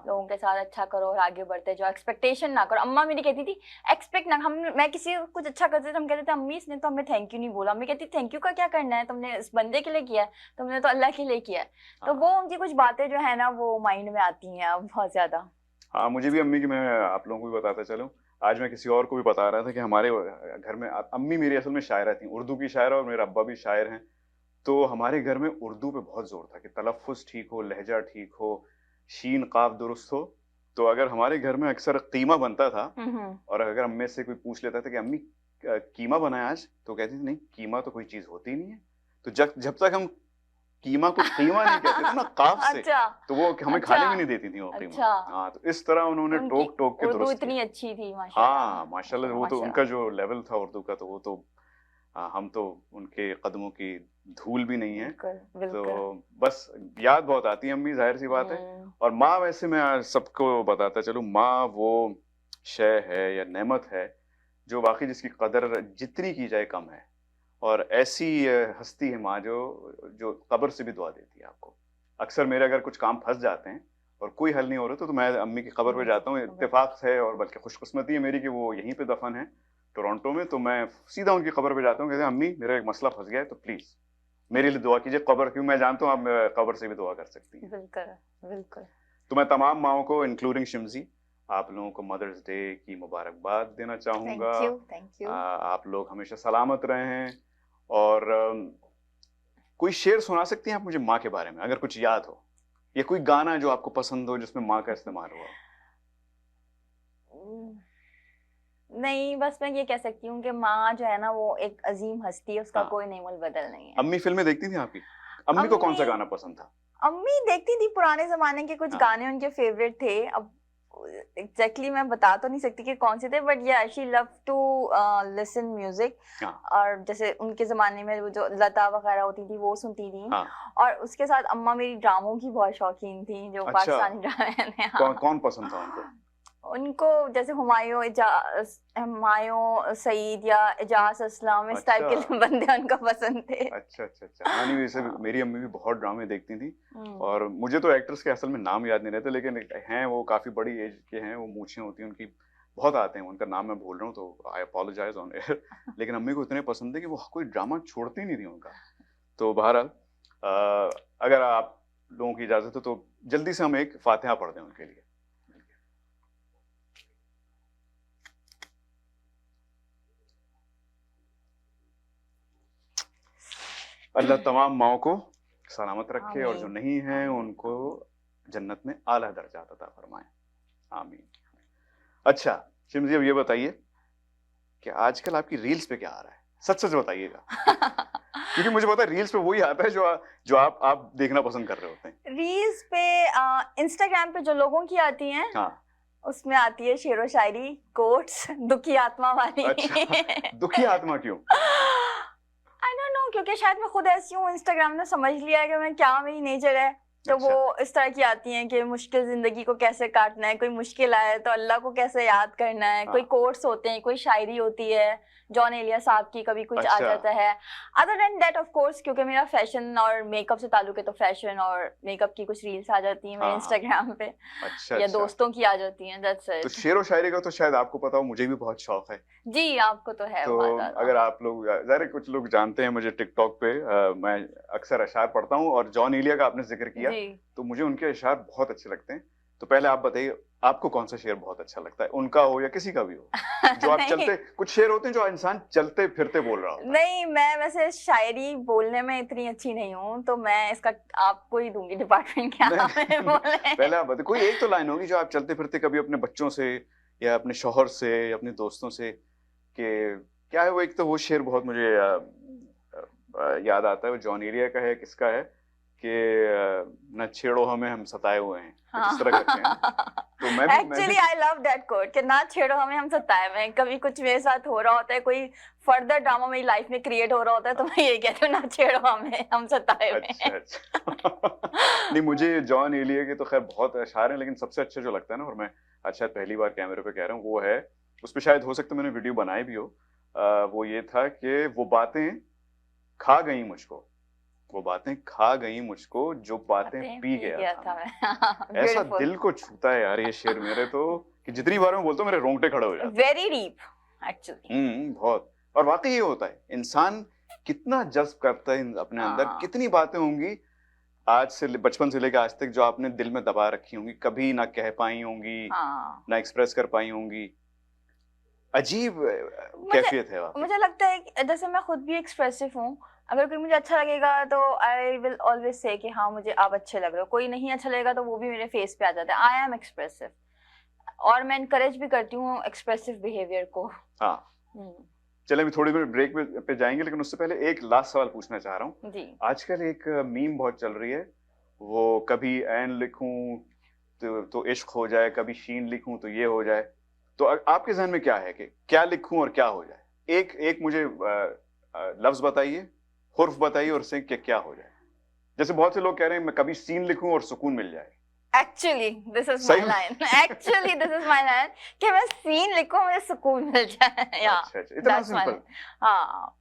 लोगों के साथ अच्छा करो और आगे बढ़ते जाओ, एक्सपेक्टेशन ना करो। अम्मा मेरी कहती थी एक्सपेक्ट ना, मैं किसी को कुछ अच्छा करते थे हम कहते थे अम्मी इसने तो हमें थैंक यू नहीं बोला। अम्मी कहती थैंक यू का क्या करना है, तुमने इस बंदे के लिए किया है, तुमने तो अल्लाह के लिए किया है। तो वो उनकी कुछ बातें जो है ना वो माइंड में आती हैं अब बहुत ज्यादा। हाँ, मुझे भी अम्मी की, मैं आप लोगों को भी बताता चलूं, आज मैं किसी और को भी बता रहा था कि हमारे घर में अम्मी मेरी असल में शायरा थी, उर्दू की शायरा, और मेरा अब्बा भी शायर हैं। तो हमारे घर में उर्दू पे बहुत जोर था कि तलफ़्फ़ुज़ ठीक हो, लहजा ठीक हो, शीन काफ दुरुस्त हो। तो अगर हमारे घर में अक्सर कीमा बनता था और अगर अम्मी से कोई पूछ लेता था कि अम्मी कीमा बनाया आज, तो कहती थी नहीं कीमा तो कोई चीज होती नहीं है। तो जब तक हम कीमा को कीमा नहीं कहते थे ना काफ से, तो वो हमें खाने भी नहीं देती थी वो कीमा। हाँ, तो इस तरह उन्होंने टोक टोक के दुरुस्त इतनी अच्छी थी माशाल्लाह। हाँ माशाल्लाह, वो तो उनका जो लेवल था उर्दू का, तो वो तो हम तो उनके कदमों की धूल भी नहीं है। तो बस याद बहुत आती है अम्मी, जाहिर सी बात है। और माँ, वैसे मैं सबको बताता चलूँ, माँ वो शय है या नेमत है जो बाकी जिसकी कदर जितनी की जाए कम है। और ऐसी हस्ती है माँ जो कब्र से भी दुआ देती है आपको। अक्सर मेरे अगर कुछ काम फंस जाते हैं और कोई हल नहीं हो रहा तो मैं अम्मी की कब्र पे जाता हूँ। इत्तेफाक है और बल्कि खुशकिस्मती है मेरी कि वो यहीं पे दफन है टोरंटो में। तो मैं सीधा उनकी कब्र पे जाता हूँ, कहते हैं अम्मी मेरा एक मसला फंस गया है तो प्लीज मेरे लिए दुआ कीजिए। कब्र क्यों, मैं जानता हूँ आप कब्र से भी दुआ कर सकती हैं। बिल्कुल। तो मैं तमाम माओं को इंक्लूडिंग शिमजी, आप लोगों को मदर्स डे की मुबारकबाद देना चाहूंगा। Thank you. आप लोग हमेशा सलामत रहें। और कोई शेर सुना सकती हैं आप मुझे माँ के बारे में, अगर कुछ याद हो, या कोई गाना जो आपको पसंद हो जिसमें माँ का इस्तेमाल हुआ? नहीं, बस मैं ये कह सकती हूँ कि माँ जो है ना वो एक अजीम हस्ती है, उसका कोई नहीं मोल बदल नहीं है। अम्मी फिल्में देखती थी आपकी? अम्मी को कौन सा गाना पसंद था? अम्मी देखती थी पुराने जमाने के कुछ गाने, उनके फेवरेट थे। अब एग्जैक्टली मैं बता तो नहीं सकती कि कौन से थे, बट या she love to listen music. और जैसे उनके जमाने में वो जो लता वगैरह होती थी वो सुनती थी। और उसके साथ अम्मा मेरी ड्रामों की बहुत शौकीन थी, जो पाकिस्तानी ड्रामे हैं। कौन पसंद था उनको? उनको जैसे हुमायूं सईद या एजाज असलम इस टाइप अच्छा। के बंदे उनको पसंद थे। अच्छा अच्छा अच्छा। हाँ नहीं, वैसे हाँ। मेरी अम्मी भी बहुत ड्रामे देखती थी हम्म। और मुझे तो एक्टर्स के असल में नाम याद नहीं रहते, लेकिन हैं वो काफी बड़ी एज के हैं, वो मूछें होती हैं उनकी, बहुत आते हैं, उनका नाम मैं भूल रहा हूँ तो आई अपोलोजाइज ऑन एयर। लेकिन अम्मी को इतने पसंद है कि वो कोई ड्रामा छोड़ती नहीं थी उनका। तो बहरहाल अगर आप लोगों की इजाजत हो तो जल्दी से हम एक फातिहा पढ़ दें उनके लिए। अल्लाह तमाम माओं को सलामत रखे और जो आमीन। नहीं हैं आमीन। उनको जन्नत में आला दर्जा अता फरमाए, आमीन। अच्छा शिम जी, अब ये बताइए कि आजकल आपकी रील्स पे क्या आ रहा है? सच सच बताइएगा, क्योंकि मुझे पता है रील्स पे वही आता है जो आप देखना पसंद कर रहे होते हैं। रील्स पे इंस्टाग्राम पे जो लोगों की आती हैं हाँ। उसमें आती है शेरो शायरी, कोट्स, दुखी आत्मा वाली। अच्छा, दुखी आत्मा क्यों? आई डोंट नो, क्योंकि शायद मैं खुद ऐसी हूँ, इंस्टाग्राम ने समझ लिया है कि मैं क्या मेरी नेचर है, तो अच्छा। वो इस तरह की आती हैं कि मुश्किल जिंदगी को कैसे काटना है, कोई मुश्किल आए तो अल्लाह को कैसे याद करना है, कोई हाँ। कोट्स होते हैं, कोई शायरी होती है जॉन एलिया साहब की, कभी कुछ आ अच्छा। जाता है। Other than that of course, क्योंकि मेरा फैशन और मेकअप से ताल्लुक है, तो फैशन और मेकअप की कुछ रील्स आ जाती हैं मेरे हाँ। इंस्टाग्राम पे, अच्छा या अच्छा। दोस्तों की आ जाती हैं, दैट्स तो इट। शेरो शायरी का तो शायद आपको पता हो, मुझे भी बहुत शौक है। जी, आपको तो है तो बहुत ज्यादा। अगर आप लोग, ज़ाहिर है कुछ लोग जानते हैं मुझे टिकटॉक पे, मैं अक्सर अशार पढ़ता हूँ और जॉन एलिया का आपने जिक्र किया, जी। तो मुझे उनके अशार बहुत अच्छे लगते हैं। तो पहले आप बताइए आपको कौन सा शेर बहुत अच्छा लगता है, उनका हो या किसी का भी हो, जो आप नहीं। चलते, कुछ शेर होते हैं जो इंसान चलते फिरते बोल रहा होता है। नहीं, मैं वैसे शायरी बोलने में इतनी अच्छी नहीं हूँ, तो मैं इसका आपको ही दूंगी डिपार्टमेंट क्या नहीं, बोले। पहले आप बताइए, कोई एक तो लाइन होगी जो आप चलते फिरते कभी अपने बच्चों से या अपने शौहर से या अपने दोस्तों से, कि क्या है वो, एक तो वो शेर बहुत मुझे याद आता है, वो जॉन एलिया का है, किसका है कि न छेड़ो हमें हम सताए हुए हैं, कुछ इस तरह करके हैं। तो मैं actually I love that quote कि ना छेड़ो हमें हम सताए में। कभी कुछ मेरे साथ हो रहा होता है, कोई फर्दर ड्रामा मेरी लाइफ में क्रिएट हो रहा होता है, तो मैं ये कहती हूँ, ना छेड़ो हमें हम सताए में। अच्छा अच्छा। नहीं, मुझे जॉन एलिया के तो खैर बहुत अशार हैं, लेकिन सबसे अच्छा जो लगता है ना, और मैं आज शायद पहली बार कैमरे पे कह रहा हूँ, वो है, उस पर शायद हो सकता है मैंने वीडियो बनाई भी हो, वो ये था कि वो बातें खा गई मुझको, वो बातें खा गई मुझको, जो बातें पी गया था मैं। ऐसा दिल को छूता है यार ये शेर मेरे तो, कि जितनी बार मैं बोलता हूँ मेरे रोंगटे खड़े हो जाते हैं। Very deep actually. बहुत। और वाकई ये होता है, इंसान कितना जज्ब करता है अपने अंदर, कितनी बातें होंगी आज से बचपन से लेकर आज तक जो आपने दिल में दबा रखी होंगी, कभी ना कह पाई होंगी, ना एक्सप्रेस कर पाई होंगी। अजीब कैफियत है। मुझे लगता है कि जैसे मैं खुद भी एक्सप्रेसिव हूँ, अगर कोई मुझे अच्छा लगेगा तो आई विल ऑलवेज से कि हाँ मुझे आप अच्छे लग रहे हो, कोई नहीं अच्छा लगेगा तो वो भी मेरे फेस पे आ जाता है। आई एम एक्सप्रेसिव और मैं इनकरेज भी करती हूँ एक्सप्रेसिव बिहेवियर को। हाँ, चले अभी थोड़ी देर ब्रेक पे जाएंगे, लेकिन उससे पहले एक लास्ट सवाल पूछना चाह रहा हूँ जी। आजकल एक मीम बहुत चल रही है, वो कभी एन लिखूं तो इश्क हो जाए, कभी शीन लिखूं तो ये हो जाए, तो आपके ज़हन में क्या है कि क्या लिखूं और क्या हो जाए? एक मुझे लफ्ज बताइए, हुर्फ बताइए और उससे क्या हो जाए। जैसे बहुत से लोग कह रहे हैं मैं कभी सीन लिखूं और सुकून मिल जाए। Actually, this is my line. Actually, this is my line कि मैं सीन लिखूं मुझे सुकून मिल जाए। अच्छा, इतना सिंपल। हाँ।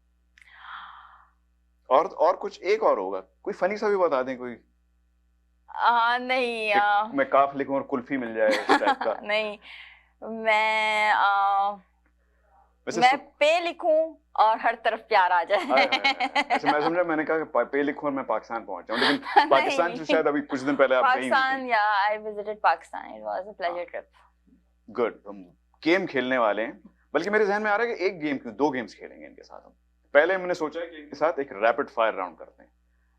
और कुछ एक और होगा, कोई फनी सा भी बता दें कोई। नहीं, मैं काफ लिखूं और कुल्फी मिल जाए इस टाइप का। नहीं, मैं पे लिखूं और हर तरफ प्यार आ जाए। अच्छा, मैं समझा, मैंने कहा कि पे लिखूं और मैं पाकिस्तान पहुंच जाऊं, लेकिन पाकिस्तान से शायद अभी कुछ दिन पहले आप गई पाकिस्तान, या I visited Pakistan, it was a pleasure trip. Good. हम गेम खेलने वाले हैं, बल्कि मेरे ज़हन में आ रहा है कि एक गेम क्यों, 2 गेम्स खेलेंगे इनके साथ हम। पहले मैंने सोचा है कि इनके साथ एक रैपिड फायर राउंड करते हैं।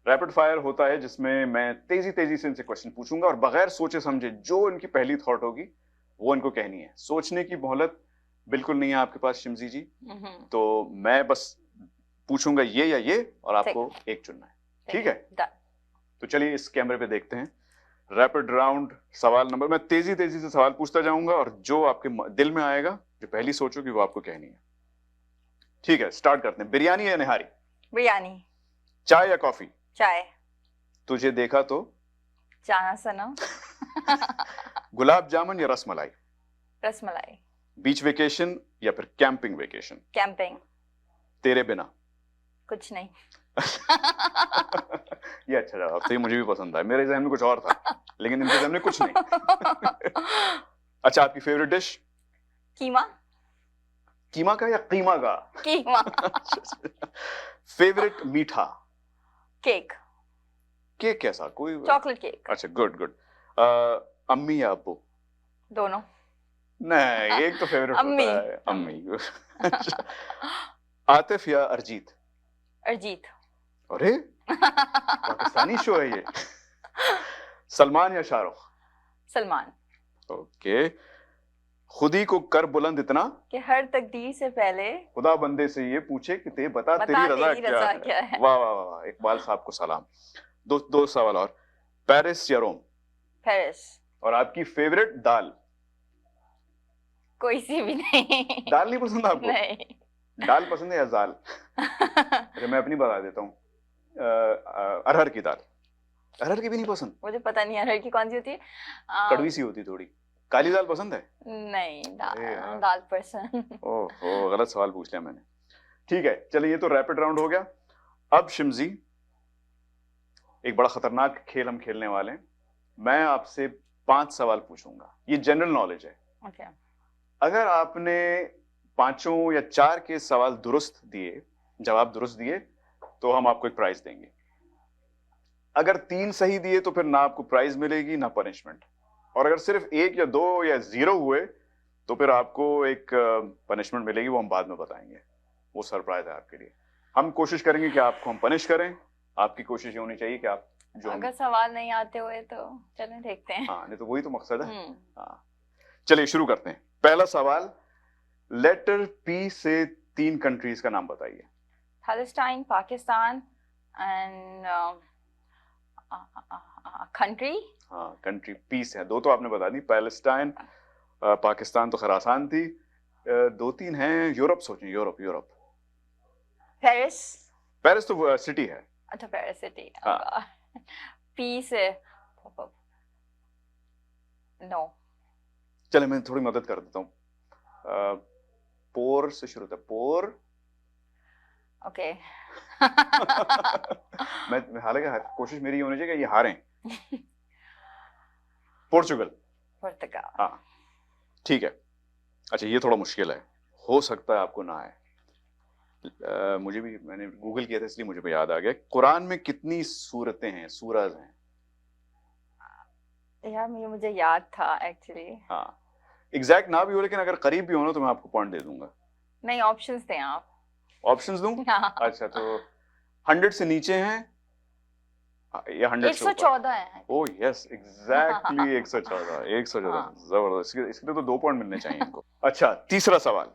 रैपिड फायर होता है जिसमें मैं तेजी से इनसे क्वेश्चन पूछूंगा और बगैर सोचे समझे जो इनकी पहली थॉट होगी वो इनको कहनी है। सोचने की मोहलत बिल्कुल नहीं है आपके पास शिमजी जी, तो मैं बस पूछूंगा ये या ये और आपको एक चुनना है, ठीक है? तो चलिए इस कैमरे पे देखते हैं रैपिड राउंड। सवाल नंबर, मैं तेजी से सवाल पूछता जाऊंगा और जो आपके दिल में आएगा, जो पहली सोचोगी वो आपको कहनी है, ठीक है? स्टार्ट करते हैं। बिरयानी या निहारी? बिरयानी। चाय या कॉफी? चाय। तुझे देखा तो? जाना सनम। गुलाब जामुन या रसमलाई? रसमलाई। बीच वेकेशन या फिर कैंपिंग वेकेशन? कैंपिंग। तेरे बिना? कुछ नहीं। ये अच्छा जवाब था, ये मुझे भी पसंद आया। मेरे जहन में कुछ और था, लेकिन इनके जहन में कुछ नहीं। अच्छा, आपकी फेवरेट डिश? कीमा। कीमा का या कीमा का? कीमा। फेवरेट मीठा? केक। केक कैसा? कोई? Chocolate cake. अच्छा, गुड गुड। अम्मी या अब्बू? दोनों। नहीं, एक तो फेवरेट अम्मी। होता है, अम्मी। आतिफ या अरिजीत? अरिजीत। अरे पाकिस्तानी शो है ये। सलमान या शाहरुख? सलमान। ओके। खुदी को कर बुलंद इतना कि हर तकदीर से पहले खुदा बंदे से ये पूछे कि ते बता तेरी रजा क्या है। वाह वाह वाह, इकबाल साहब को सलाम। दो सवाल और। पेरिस या रोम? पेरिस। और आपकी फेवरेट दाल? कोई सी भी नहीं। दाल नहीं पसंद आपको? नहीं। दाल पसंद है या दाल? अरे मैं अपनी बता देता हूँ, अरहर की दाल। अरहर की भी नहीं पसंद? मुझे पता नहीं अरहर की कौन सी होती है। कड़वी सी होती थोड़ी। काली दाल पसंद है? नहीं, दाल पसंद। ओह, गलत सवाल पूछ लिया मैंने। ठीक है, चलिए, ये तो रैपिड राउंड हो गया। अब शिमजी, एक बड़ा खतरनाक खेल हम खेलने वाले हैं। मैं आपसे 5 सवाल पूछूंगा, ये जनरल नॉलेज है। ओके। अगर आपने 5 या 4 के सवाल दुरुस्त दिए, जवाब दुरुस्त दिए, तो हम आपको एक प्राइज देंगे। अगर 3 सही दिए तो फिर ना आपको प्राइज मिलेगी ना पनिशमेंट। और अगर सिर्फ 1 या 2 या 0 हुए तो फिर आपको एक पनिशमेंट मिलेगी, वो हम बाद में बताएंगे। वो सरप्राइज है आपके लिए। हम कोशिश करेंगे कि आपको हम पनिश करें। आपकी कोशिश ये होनी चाहिए कि आप जो अगर सवाल नहीं आते हुए तो चलें देखते हैं। हाँ, नहीं तो वही तो मकसद है। हाँ, चलिए शुरू करते हैं। पहला सवाल, लेटर पी से 3 कंट्रीज का नाम बताइए। Palestine, Pakistan and country. हाँ, कंट्री पी से है। 2 तो आपने बता दी, पैलेस्टाइन, पाकिस्तान तो खैर आसान थी। 2-3 हैं। यूरोप सोचें, यूरोप। पेरिस। पेरिस तो सिटी है। अच्छा, पेरिस सिटी। हाँ। पी से नो। चले, मैं थोड़ी मदद कर देता हूँ। पोर से शुरू होता है, पोर। ओके। मैं हालांकि कोशिश मेरी होनी चाहिए कि ये हारें। पोर्चुगल। पुर्तगाल। हाँ, ठीक है। अच्छा, ये थोड़ा मुश्किल है, हो सकता है आपको ना आए। मुझे भी, मैंने गूगल किया था इसलिए मुझे भी याद आ गया। कुरान में कितनी सूरतें हैं, सूरज हैं? यार मुझे याद था एक्चुअली। हाँ, एग्जैक्ट ना भी हो, लेकिन अगर करीब भी हो ना तो मैं आपको पॉइंट दे दूंगा। नहीं, ऑप्शंस दें आप। ऑप्शंस दूं? हाँ। अच्छा, तो 100 से नीचे हैं या 100 से ऊपर? 114 है। Oh yes, exactly 114। जबरदस्त। इसके लिए तो 2 पॉइंट मिलने चाहिए इनको। अच्छा, तीसरा सवाल,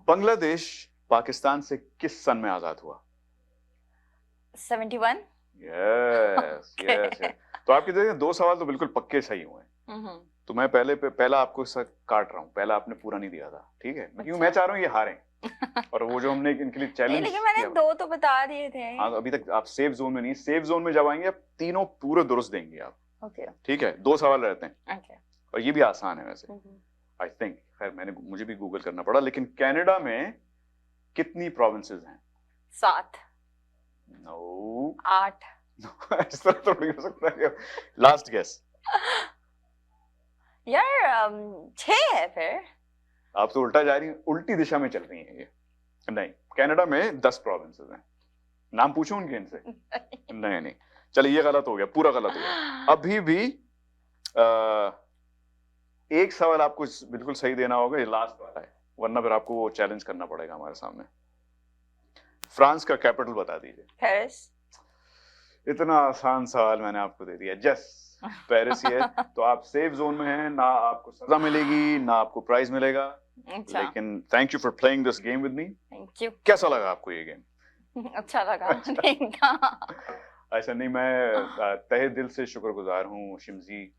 बांग्लादेश पाकिस्तान से किस सन में आजाद हुआ? 71। Yes yes. तो आपके देखिए 2 सवाल तो बिल्कुल पक्के सही हुए। तो मैं पहला आपको काट रहा हूँ, पहला आपने पूरा नहीं दिया था, ठीक है? क्योंकि मैं चाह रहा हूँ ये हारें। और वो जो हमने इनके लिए चैलेंज, लेकिन मैंने 2 तो बता दिए थे। हाँ, अभी तक आप सेफ जोन में नहीं। सेफ जोन में जब आएंगे आप तीनों पूरे दुरुस्त देंगे आप। ओके, ठीक है, 2 सवाल रहते हैं। ओके। और ये भी आसान है वैसे, आई थिंक। खैर, मुझे भी गूगल करना पड़ा। लेकिन कनाडा में कितनी प्रोविंसेस हैं? 7। नो। 8। इस तरह तो नहीं हो सकता है। Last guess. यार 6 है फिर। आप तो उल्टा जा रही हैं, उल्टी दिशा में चल रही हैं ये। नहीं, कनाडा में 10 प्रोविंसेस हैं। नाम पूछूं उनके इनसे? नहीं। चलिए, ये गलत हो गया, पूरा गलत हो गया। अभी भी एक सवाल आपको बिल्कुल सही देना होगा, ये लास्ट वाला है, वरना फिर आपको वो चैलेंज करना पड़ेगा हमारे सामने। फ्रांस का कैपिटल बता दीजिए। पेरिस। इतना आसान सवाल मैंने आपको दे दिया। जस, पेरिस ही है। तो आप सेफ जोन में हैं, ना आपको सजा मिलेगी ना आपको प्राइज मिलेगा। अच्छा। लेकिन thank you for playing this game with me. Thank you. कैसा लगा आपको ये गेम? अच्छा लगा। अच्छा, नहीं, मैं तहे दिल से शुक्रगुजार हूँ शिमजी।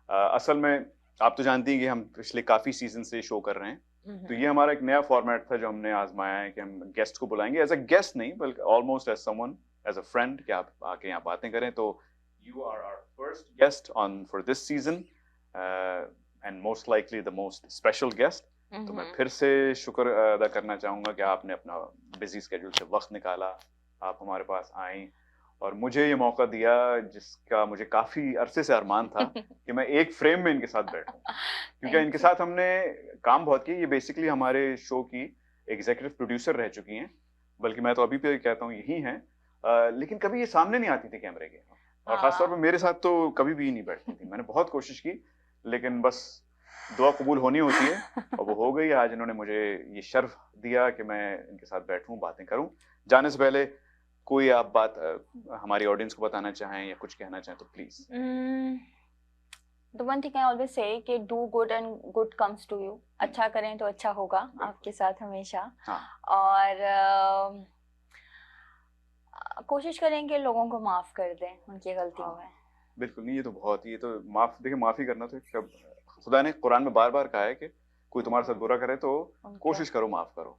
असल में आप तो जानती हैं कि हम पिछले काफी सीजन से शो कर रहे हैं। तो ये हमारा एक नया फॉर्मेट था जो हमने आजमाया है कि हम गेस्ट को बुलाएंगे, एज अ गेस्ट नहीं बल्कि almost as someone, as a friend, कि आप आके यहाँ बातें करें। तो you are our first guest on for this season. And most likely the most special guest. तो मैं फिर से शुक्र अदा करना चाहूँगा कि आपने अपना बिजी स्केड्यूल से वक्त निकाला, आप हमारे पास आई और मुझे ये मौका दिया जिसका मुझे काफ़ी अरसे से अरमान था कि मैं एक फ्रेम में इनके साथ बैठूं, क्योंकि इनके साथ हमने काम बहुत किया। ये बेसिकली हमारे शो की एग्जीक्यूटिव प्रोड्यूसर रह चुकी हैं, बल्कि मैं तो अभी भी कहता हूँ यही हैं, लेकिन कभी ये सामने नहीं आती थी कैमरे के, और ख़ासतौर पर मेरे साथ तो कभी भी नहीं बैठती थी। मैंने बहुत कोशिश की, लेकिन बस दुआ कबूल होनी होती है और वो हो गई। आज इन्होंने मुझे ये शर्फ दिया कि मैं इनके साथ बैठूं, बातें करूं। जाने से पहले कोई आप बात हमारी ऑडियंस को बताना चाहें या कुछ कहना चाहें तो please. The one thing I always say कि do good and good comes to you। अच्छा करें तो अच्छा होगा आपके साथ हमेशा। और कोशिश करें कि लोगों को माफ कर दें उनकी गलतियों में। बिल्कुल नहीं, ये तो बहुत, ये तो देखिए माफी करना तो कब खुदा ने कुरान में बार बार कहा है कि कोई तुम्हारे साथ बुरा करे तो कोशिश करो माफ करो।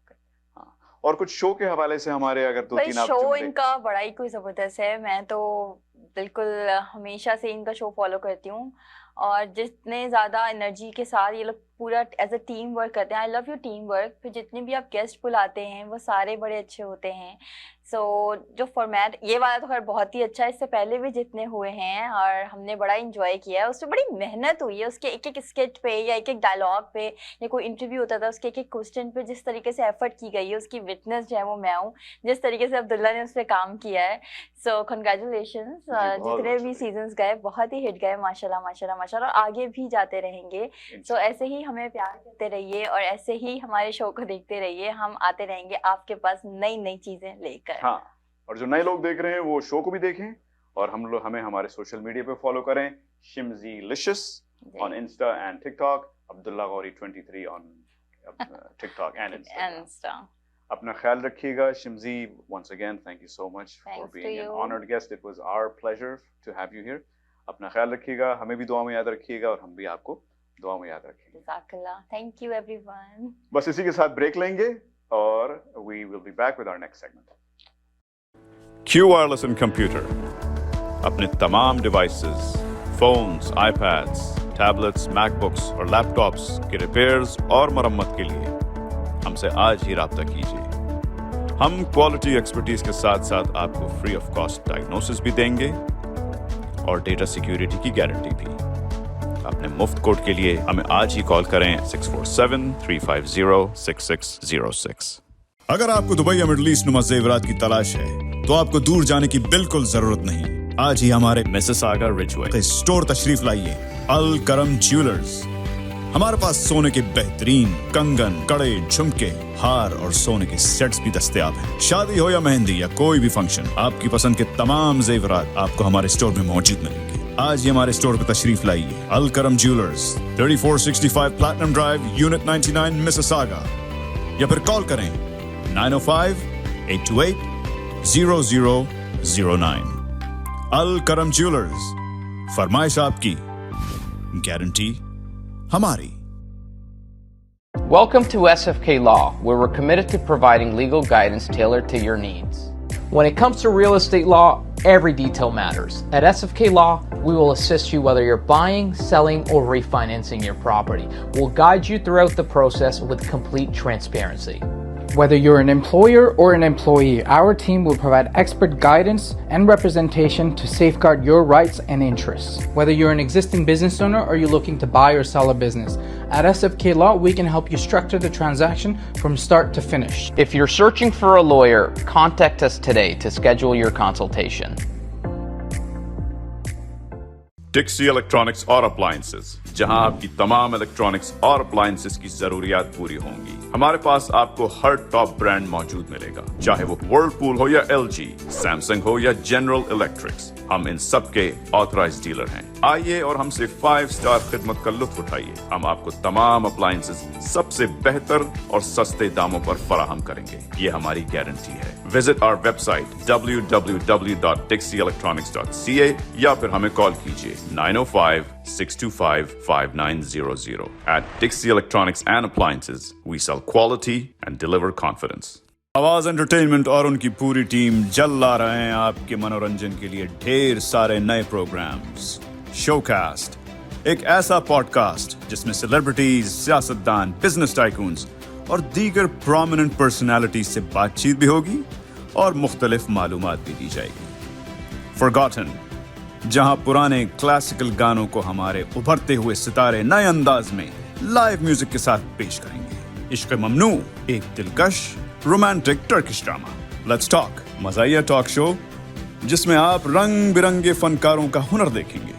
हाँ, और कुछ शो के हवाले से हमारे अगर दो तीन आप शो इनका बड़ा ही कोई जबरदस्त है। मैं तो बिल्कुल हमेशा से इनका शो फॉलो करती हूँ और जितने ज़्यादा एनर्जी के साथ ये लोग पूरा एज अ टीम वर्क करते हैं। I love your team work. फिर जितने भी आप गेस्ट बुलाते हैं वो सारे बड़े अच्छे होते हैं। सो जो फॉर्मेट ये वाला तो खैर बहुत ही अच्छा है, इससे पहले भी जितने हुए हैं और हमने बड़ा इंजॉय किया है। उसमें बड़ी मेहनत हुई है, उसके एक एक स्केच पे या एक एक डायलॉग पे या कोई इंटरव्यू होता था उसके एक एक क्वेश्चन पे जिस तरीके से एफर्ट की गई है, उसकी विटनेस जो है वो मैं हूँ, जिस तरीके से अब्दुल्ला ने उस पर काम किया है। सो कंग्रेचुलेशंस। जितने भी सीजन्स गए बहुत ही हिट गए, माशाल्लाह माशाल्लाह माशाल्लाह, और आगे भी जाते रहेंगे। सो ऐसे ही हमें प्यार करते रहिए और ऐसे ही हमारे शो को देखते रहिए। हम आते रहेंगे आपके पास नई नई चीजें लेकर। हाँ, और जो नए लोग देख रहे हैं वो शो को भी देखें और हमें हमारे सोशल मीडिया पे फॉलो करें। शिमजीलिशियस on Insta and TikTok, Abdullah Gauri 23 on TikTok and Insta. अपना ख्याल रखिएगा। शिमजी, once again thank you so much for being an honored guest. It was our pleasure to have you here. अपना ख्याल रखिएगा, हमें भी दुआ में याद रखिएगा और हम भी आपको दुआ में याद रखेंगे। जज़ाकल्लाह। Thank you everyone. बस इसी के साथ ब्रेक लेंगे और we will be back with our next segment. Q Wireless and Computer अपने तमाम devices, phones, iPads, tablets, MacBooks और लैपटॉप्स के रिपेयर्स और मरम्मत के लिए हमसे आज ही राब्ता कीजिए। हम क्वालिटी एक्सपर्टीज के साथ साथ आपको फ्री ऑफ कॉस्ट डायग्नोसिस भी देंगे और डेटा सिक्योरिटी की गारंटी भी। अपने मुफ्त कोड के लिए हमें आज ही कॉल करें 647-350-6606। अगर आपको दुबई या मिडल ईस्ट नुमा ज़ेवरात की तलाश है तो आपको दूर जाने की बिल्कुल जरूरत नहीं। आज ही हमारे मिसिसागा रिजवे स्टोर तशरीफ लाइए। अल करम ज्वेलर्स। हमारे पास सोने के बेहतरीन कंगन, कड़े, झुमके, हार और सोने के सेट्स भी दस्तयाब हैं। शादी हो या मेहंदी या कोई भी फंक्शन, आपकी पसंद के तमाम जेवरात आपको हमारे स्टोर में मौजूद मिलेंगे। आज ही हमारे स्टोर पर तशरीफ लाइए। अल करम jewellers, 3465 platinum drive, unit 99, Mississauga, या फिर कॉल करें 905-828-0009। अल करम ज्वेलर्स, फरमाइश आपकी, गारंटी हमारी। Welcome to SFK Law, where we're committed to providing legal guidance tailored to your needs. When it comes to real estate law, every detail matters. At SFK Law, we will assist you whether you're buying, selling, or refinancing your property. We'll guide you throughout the process with complete transparency. Whether you're an employer or an employee, our team will provide expert guidance and representation to safeguard your rights and interests. Whether you're an existing business owner or you're looking to buy or sell a business, at SFK Law, we can help you structure the transaction from start to finish. If you're searching for a lawyer, contact us today to schedule your consultation. Dixie Electronics और Appliances, जहां आपकी तमाम electronics और appliances की जरूरियात पूरी होंगी। हमारे पास आपको हर टॉप ब्रांड मौजूद मिलेगा, चाहे वो वर्लपूल हो या LG, सैमसंग हो या जनरल इलेक्ट्रिक्स। हम इन सब के ऑथराइज्ड डीलर हैं। आइए और हमसे 5 स्टार खिदमत का लुत्फ उठाइए। हम आपको तमाम अप्लायंसेस सबसे बेहतर और सस्ते दामों पर फराहम करेंगे, ये हमारी गारंटी है। विजिट आवर वेबसाइट www.dixieelectronics.ca या फिर हमें कॉल कीजिए 905-625-5900. At Dixie Electronics and Appliances, we sell quality and deliver confidence. आवाज एंटरटेनमेंट और उनकी पूरी टीम जल ला रहे हैं आपके मनोरंजन के लिए ढेर सारे नए प्रोग्राम्स, शोकास्ट, एक ऐसा पॉडकास्ट जिसमें सेलिब्रिटीज, सियासतदान, बिजनेस टाइकून्स और दीगर प्रोमिनेंट पर्सनालिटीज से बातचीत भी होगी और मुख्तलिफ मालूमात भी दी जाएगी। फॉरगॉटन, जहां पुराने क्लासिकल गानों को हमारे उभरते हुए सितारे नए अंदाज में लाइव म्यूजिक के साथ पेश करेंगे। इश्क ममनू, एक दिलकश romantic Turkish drama. Let's talk, मज़ाहिया टॉक शो जिसमें आप रंग बिरंगे फनकारों का हुनर देखेंगे।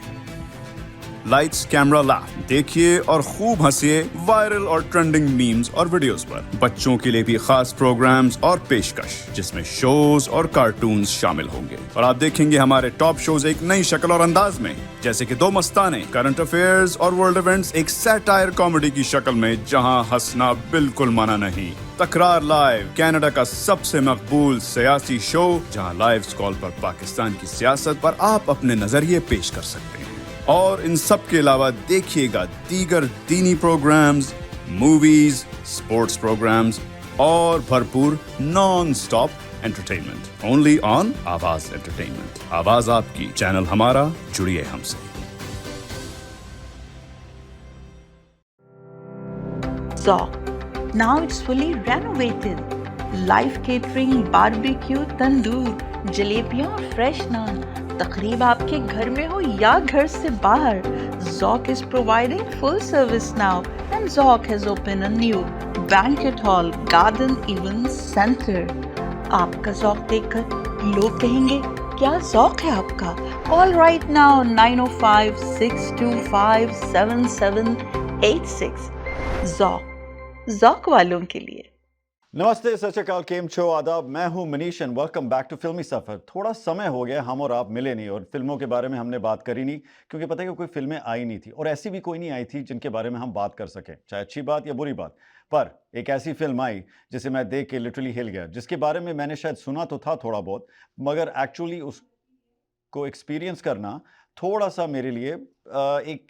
लाइट्स कैमरा लाफ, देखिए और खूब हंसिए वायरल और ट्रेंडिंग मीम्स और वीडियोस पर। बच्चों के लिए भी खास प्रोग्राम्स और पेशकश जिसमें शोज और कार्टून्स शामिल होंगे और आप देखेंगे हमारे टॉप शोज एक नई शक्ल और अंदाज में, जैसे कि दो मस्ताने, करंट अफेयर्स और वर्ल्ड इवेंट्स एक सैटायर कॉमेडी की शक्ल में जहां हंसना बिल्कुल मना नहीं। तकरार लाइव, कनाडा का सबसे मकबूल सियासी शो जहां लाइव कॉल पर पाकिस्तान की सियासत पर आप अपने नजरिए पेश कर सकते हैं। और इन सब के अलावा देखिएगा दीगर दीनी प्रोग्राम्स, मूवीज, स्पोर्ट्स प्रोग्राम्स और भरपूर non stop entertainment only on आवाज एंटरटेनमेंट। आवाज आपकी, चैनल हमारा, जुड़िए हमसे। Zoc. Now it's fully renovated. Live catering, barbecue, tandoor, जलेबियाँ और फ्रेश नान। तकरीब आपके घर में हो या घर से बाहर, Zoc is providing full service now, and Zoc has opened a new banquet hall, garden event center. आपका Zoc देखकर लोग कहेंगे क्या Zoc है आपका? Call right now 905-625-7786. Zoc वालों के लिए। नमस्ते, सत श्री अकाल, केम छो, आदाब। मैं हूं Manish and welcome back to Filmi Safar. थोड़ा समय हो गया हम और आप मिले नहीं और फिल्मों के बारे में हमने बात करी नहीं, क्योंकि पता है कि कोई फिल्में आई नहीं थी और ऐसी भी कोई नहीं आई थी जिनके बारे में हम बात कर सकें, चाहे अच्छी बात या बुरी बात। पर एक ऐसी फिल्म आई जिसे मैं देख के लिटरली हिल गया, जिसके बारे में मैंने शायद सुना तो था थोड़ा बहुत, मगर एक्चुअली उसको एक्सपीरियंस करना थोड़ा सा मेरे लिए एक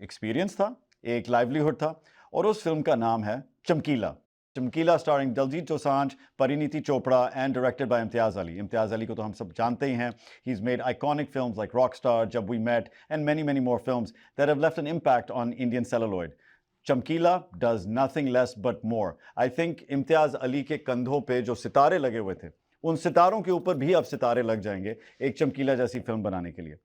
एक्सपीरियंस था, एक लाइवलीहुड था। और उस फिल्म का नाम है Chamkila. Chamkila starring Diljit Dosanjh, Parineeti Chopra and directed by Imtiaz Ali. Imtiaz Ali को तो हम सब जानते ही हैं। He is made iconic films like Rockstar, Jab we met and many more films that have left an impact on Indian celluloid. Chamkila does nothing less but more. I think Imtiaz Ali के कंधों पे जो सितारे लगे हुए थे, उन सितारों के ऊपर भी अब सितारे लग जाएंगे एक चमकीला जैसी फिल्म बनाने के लिए।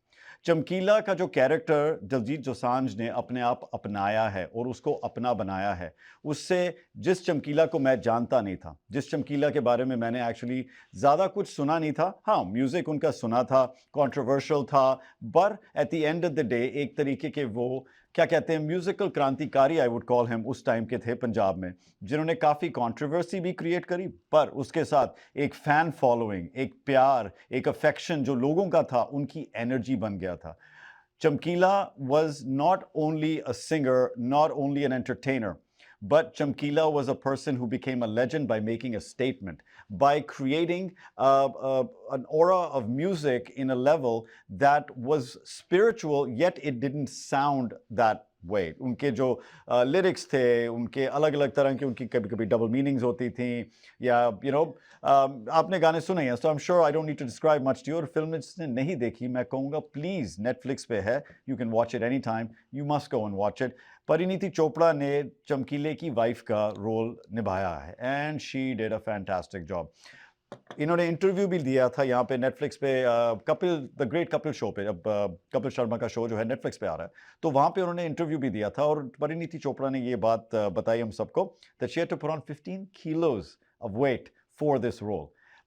चमकीला का जो कैरेक्टर दलजीत दोसांझ ने अपने आप अपनाया है और उसको अपना बनाया है, उससे जिस चमकीला को मैं जानता नहीं था, जिस चमकीला के बारे में मैंने एक्चुअली ज़्यादा कुछ सुना नहीं था, हाँ म्यूज़िक उनका सुना था, कंट्रोवर्शियल था, पर at the end of the day एक तरीके के वो क्या कहते हैं म्यूज़िकल क्रांतिकारी, आई वुड कॉल हिम, उस टाइम के थे पंजाब में, जिन्होंने काफ़ी कंट्रोवर्सी भी क्रिएट करी, पर उसके साथ एक फ़ैन फॉलोइंग, एक प्यार, एक अफेक्शन जो लोगों का था, उनकी एनर्जी बन गया था। चमकीला was not only a singer, not only an entertainer, but Chamkila was a person who became a legend by making a statement, by creating an aura of music in a level that was spiritual, yet it didn't sound that way. उनके जो lyrics थे, उनके अलग अलग तरह की, उनकी कभी कभी डबल मीनिंग्स होती थी, या आपने गाने सुने हैं, so I am sure I don't need to describe much to you. और फिल्म जिसने नहीं देखी, मैं कहूँगा प्लीज़ नेटफ्लिक्स पे है, you can watch it any time, you must go and watch it. Parineeti Chopra ने चमकीले की वाइफ का रोल निभाया है and she did a fantastic job. इन्होंने इंटरव्यू भी दिया था यहाँ पे नेटफ्लिक्स पे, Kapil the great Kapil show पे, अब कपिल शर्मा का शो जो है नेटफ्लिक्स पे आ रहा है, तो वहाँ पे उन्होंने इंटरव्यू भी दिया था और परिणीति चोपड़ा ने ये बात बताई हम सबको, that she had to put on 15 kilos of weight for this role।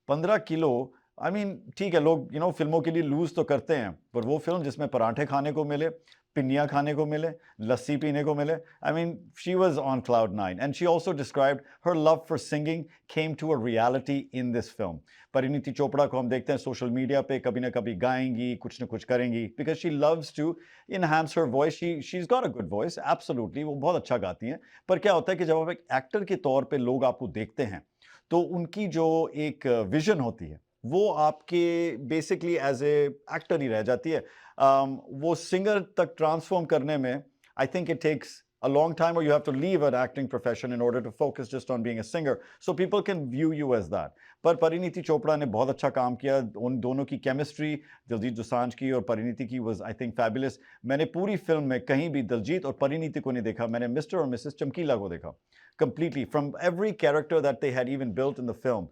15 kilo, I mean ठीक है, लोग फिल्मों के लिए लूज तो करते हैं, पर वो फिल्म जिसमें पराठे खाने को मिले, पिन्नियाँ खाने को मिले, लस्सी पीने को मिले, I mean she was on cloud 9 and she also described her love for singing came to a reality in this film. Parineeti Chopra को हम देखते हैं सोशल मीडिया पे कभी ना कभी गाएंगी, कुछ ना कुछ करेंगी, because she loves to enhance her voice. She is got a good voice, absolutely, वो बहुत अच्छा गाती हैं। पर क्या होता है कि जब आप एक एक्टर के तौर पे लोग आपको देखते हैं, तो उनकी जो एक विजन होती है वो आपके बेसिकली एज ए एक्टर ही रह जाती है। वो सिंगर तक ट्रांसफॉर्म करने में I think it takes a long time, or you have to leave an acting profession in order to focus just on being a singer. So people can view you as that. पर परिणीति चोपड़ा ने बहुत अच्छा काम किया. उन दोनों की chemistry, Diljit Dosanjh की और परिणीति की, was I think fabulous. मैंने पूरी फिल्म में कहीं भी दिलजीत और परिणीति को नहीं देखा. मैंने मिस्टर और मिसेस चमकीला को देखा. Completely, from every character that they had even built in the film,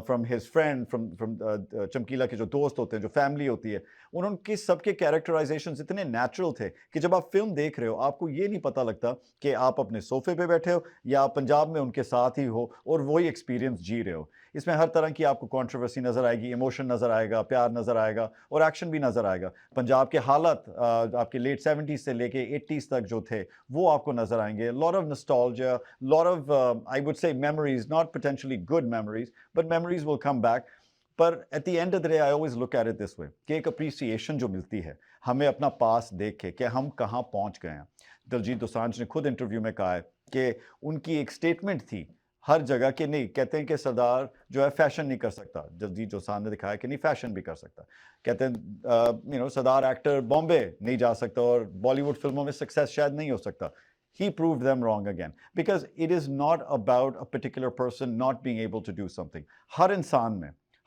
from his friend, from चमकीला के जो दोस्त होते हैं, जो फैमिली होती है, उनके सबके कैरेक्टराइजेशंस इतने नेचुरल थे कि जब आप फिल्म देख रहे हो आपको ये नहीं पता लगता कि आप अपने सोफे पे बैठे हो या आप पंजाब में उनके साथ ही हो और वही एक्सपीरियंस जी रहे हो. इसमें हर तरह की आपको कंट्रोवर्सी नज़र आएगी, इमोशन नज़र आएगा, प्यार नज़र आएगा और एक्शन भी नज़र आएगा. पंजाब के हालात आपके लेट 70s से लेके 80s तक जो थे वो आपको नज़र आएंगे. Lot of nostalgia, lot of I would say memories, not potentially good memories, but memories will come back. पर at the end of the day I always look at it this way कि एक appreciation जो मिलती है हमें अपना पास देख के कि हम कहाँ पहुँच गए हैं. दिलजीत दोसांझ ने खुद इंटरव्यू में कहा है कि उनकी एक स्टेटमेंट थी हर जगह कि नहीं, कहते हैं कि सरदार जो है फैशन नहीं कर सकता. दिलजीत दोसांझ ने दिखाया कि नहीं, फैशन भी कर सकता. कहते हैं सरदार एक्टर बॉम्बे नहीं जा सकता और बॉलीवुड फिल्मों में सक्सेस शायद नहीं हो सकता. He proved them wrong again, because it is not about a particular person not being able to do something.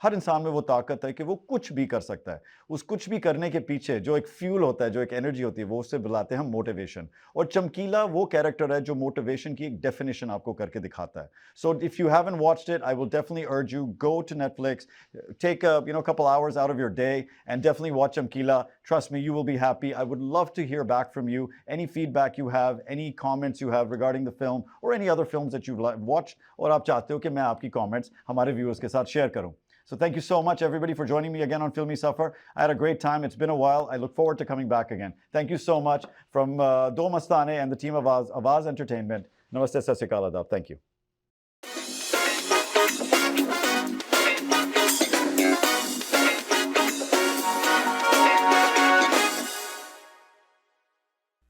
हर इंसान में वो ताकत है कि वो कुछ भी कर सकता है. उस कुछ भी करने के पीछे जो एक फ्यूल होता है, जो एक एनर्जी होती है, वो उससे बुलाते हैं हम मोटिवेशन. और चमकीला वो कैरेक्टर है जो मोटिवेशन की एक डेफिनेशन आपको करके दिखाता है. So if you haven't watched it, I will definitely urge you, go to Netflix, take a couple hours out of your day and definitely watch Chamkila. Trust me, you will be happy. I would love to hear back from you. Any feedback you have, any comments you have regarding the film or any other films that you've watched और आप चाहते हो कि मैं आपकी comments हमारे viewers के साथ share करूं. So thank you so much everybody for joining me again on Filmy Safar. I had a great time. It's been a while. I look forward to coming back again. Thank you so much from Do Mastane and the team of Avaz Entertainment. Namaste, Sat Sri Akal, Adab. Thank you.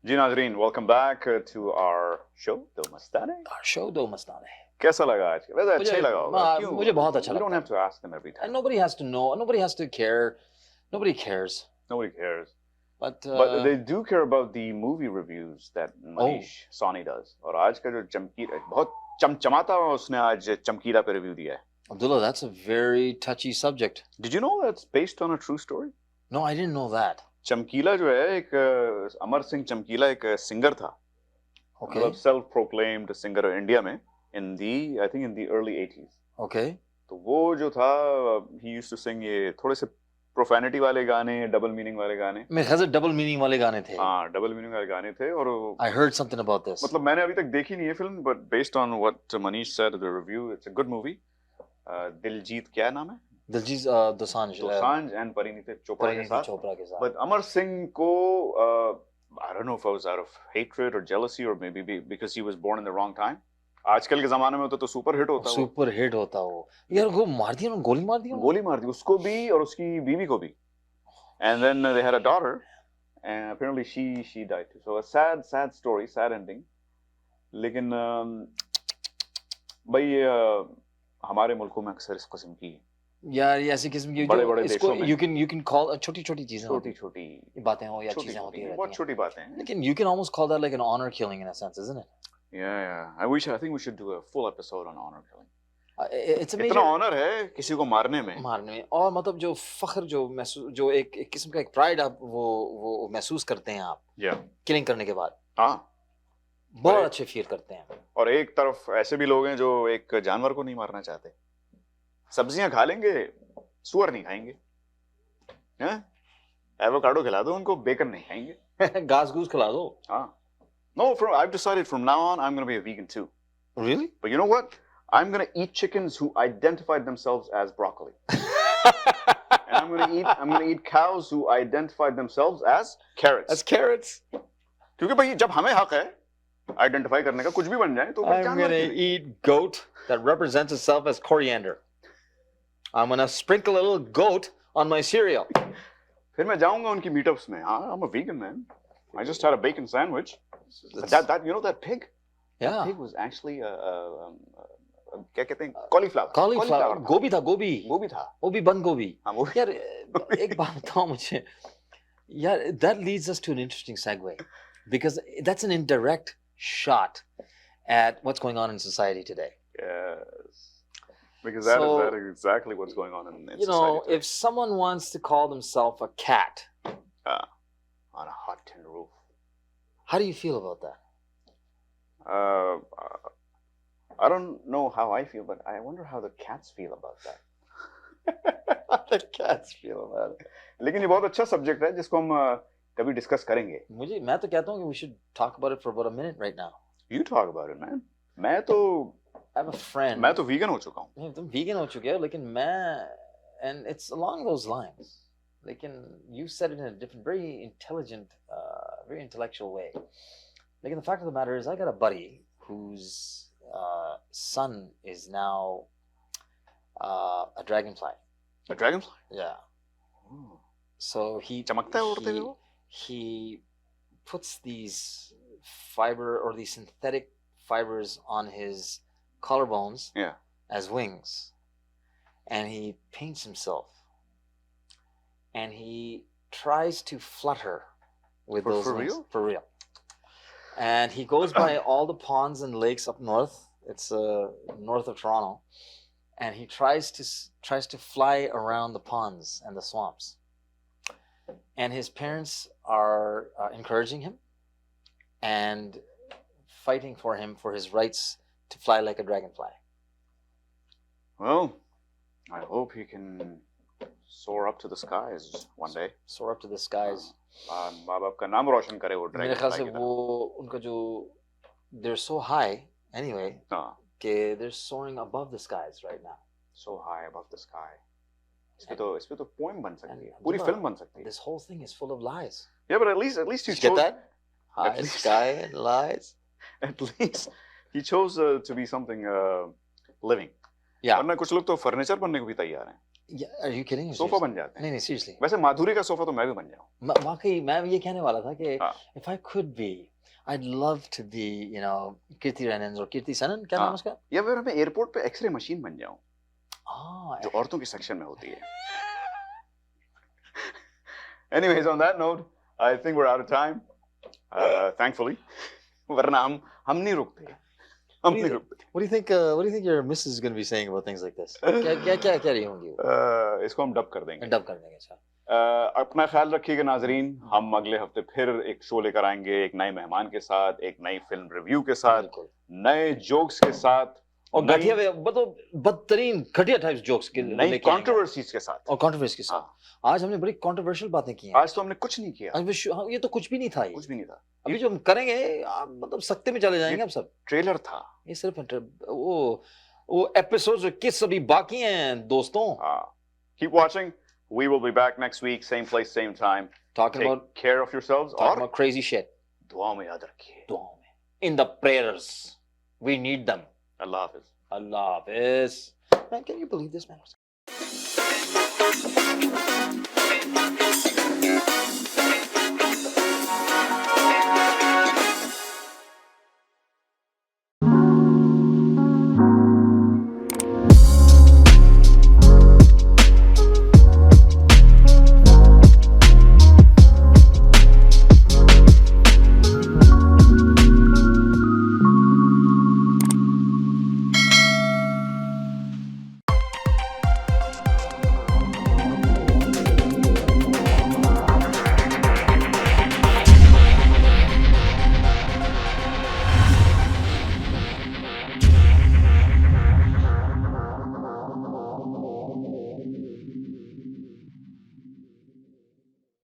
जी नाजरीन, welcome back to our show Do Mastane. Our show Do Mastane. कैसा लगा आज? वैसे अच्छा ही लगा होगा. क्यों? मुझे बहुत अच्छा लगा. You don't have to ask them every time. And nobody has to know. Nobody has to care. Nobody cares. Nobody cares. But they do care about the movie reviews that Manish Sawhney does. और आज का जो चमकीला, बहुत चमचमाता हुआ उसने आज चमकीला पे रिव्यू दिया है. Abdullah, that's a very touchy subject. Did you know that's based on a true story? No, I didn't know that. चमकीला जो है एक अमर सिंह चमकीला एक सिंगर था. Okay. मतलब self-proclaimed singer इंडिया में in the early 80s. Okay. तो वो जो था he used to sing ये थोड़े से profanity वाले गाने, double meaning वाले गाने. मेरे ख्याल से double meaning वाले गाने थे. हाँ, double meaning वाले गाने थे और I heard something about this. मतलब मैंने अभी तक देखी नहीं है film, but based on what Manish said in the review, it's a good movie. Diljit क्या नाम है? दिलजीत दोसांझ and परिणीति चोपड़ा के साथ. But अमर सिंह को I don't know if I was out of hatred or jealousy or maybe because he was born in the wrong time. आजकल के जमाने में तो सुपर हिट होता है. सुपर हिट होता वो. यार वो मार दिया उन्होंने, गोली मार दी उसको भी और उसकी बीवी को भी. And then they had a daughter and apparently she died too. So a sad story, sad ending. लेकिन भाई हमारे मुल्कों में अक्सर इस किस्म की यार ये ऐसी किस्म की बड़े-बड़े देशों में you can call छोटी-छोटी चीजें, छोटी बातें हो या चीजें होती हैं, बहुत छोटी बातें हैं. लेकिन you can almost call that like an honor killing in a sense, isn't it? Yeah. I think we should do a full episode on honor killing. It's amazing. इतना ऑनर है किसी को मारने में और मतलब जो फख्र जो एक किस्म का एक प्राइड आप वो महसूस करते हैं आप किलिंग करने के बाद. हाँ, बहुत अच्छे फील करते हैं. और एक तरफ ऐसे भी लोग हैं जो एक जानवर को नहीं मारना चाहते. सब्जियां खा लेंगे, सुअर नहीं खाएंगे. हैं? एवोकाडो खिला दो उनको, बेकन नहीं खाएंगे. घास घूस खिला दो. हाँ. No, I've decided from now on I'm going to be a vegan too. Really? But you know what? I'm going to eat chickens who identified themselves as broccoli. And I'm going to eat cows who identified themselves as carrots. As carrots. क्योंकि भाई जब हमें हक है identify करने का, कुछ भी बन जाए तो I'm going to eat goat that represents itself as coriander. I'm going to sprinkle a little goat on my cereal. फिर मैं जाऊंगा उनकी meetups में. I'm a vegan man. I just had a bacon sandwich. That you know that pig? Yeah. That pig was actually क्या कहते हैं? Cauliflower. गोभी था. वो भी बंद गोभी. यार एक बात बताओ मुझे. यार that leads us to an interesting segue because that's an indirect shot at what's going on in society today. Yes. Because that is exactly what's going on in you society know, today. if someone wants to call themselves a cat, on a hot tin roof. how do you feel about that? I don't know how I feel, but I wonder how the cats feel about that. The cats feel about it. लेकिन ये बहुत अच्छा subject है जिसको हम कभी discuss करेंगे. मैं तो कहता हूँ कि we should talk about it for about a minute right now. You talk about it, man. मैं तो I have a friend. मैं तो vegan हो चुका हूँ. नहीं, तुम vegan हो चुके हो, लेकिन मैं, and it's along those lines. लेकिन you said it in a different, very intelligent, very intellectual way. Lekin the fact of the matter is, I got a buddy whose son is now a dragonfly. A dragonfly? Yeah. So he चमकता है उड़ते हुए वो? He puts these fiber or these synthetic fibers on his collarbones as wings, and he paints himself, and he tries to flutter with those for wings. real? For real. And he goes by all the ponds and lakes up north. It's north of Toronto, and he tries to fly around the ponds and the swamps. And his parents are encouraging him and fighting for him for his rights to fly like a dragonfly. Well, I hope he can soar up to the skies one day. Soar up to the skies. माँ बाप का नाम रोशन करे वो मेरे ख्याल से dragonfly की वो उनका जो they're so high anyway तरह. कि they're soaring above the skies right now. So high above the sky. इस पे तो poem बन सकती है. पूरी film बन सकती है. This whole thing is full of lies. Yeah, but at least he Did you chose. get that? High At least- sky and lies. At least he chose to be something living. Yeah. वरना कुछ लोग तो furniture बनने को भी तैयार हैं. Yeah, are you kidding? Sofa बन जाते हैं. नहीं नहीं seriously. वैसे माधुरी का सोफा तो मैं भी बन जाऊँ. वाकई मैं ये कहने वाला था कि if I could be, I'd love to be, you know, Kirti Renan or Kirti Sanan, क्या नाम उसका? या फिर मैं एयरपोर्ट पे एक्सरे मशीन बन जाऊँ. जो औरतों की सेक्शन में होती है. Anyways, on that note, I think we're out of time. Thankfully. वरना हम नहीं रुकते. हम नहीं रुकते. What do you think? What do you think your missus is going to be saying about things like this? क्या रही होंगी वो? इसको हम डब कर देंगे. डब कर देंगे अच्छा. अपना ख्याल रखिएगा नाजरीन. हम अगले हफ्ते फिर एक शो लेकर आएंगे, एक नए मेहमान के साथ, एक नई फिल्म रिव्यू के साथ, नए जोक्स के साथ और घटिया मतलब बदतरीन घटिया टाइप्स जोक्स के नई कंट्रोवर्सीज के साथ और कंट्रोवर्सी के साथ. आज हमने बड़ी कंट्रोवर्शियल बातें की हैं. आज तो हमने कुछ नहीं किया. आज ये तो कुछ भी नहीं था. कुछ भी नहीं था. अभी जो हम करेंगे मतलब सख्ते में चले जाएंगे हम सब. ट्रेलर था. ये सिर्फ वो एपिसोड्स किस अभी बाकी हैं दोस्तों. Keep watching. We will be back next week, same place, same time. Talking Take about care of yourselves. Talking about crazy shit. दुआ में याद रखिए. दुआ में. In the prayers. We need them. Allah Hafiz. Allah Hafiz. Man, can you believe this, man?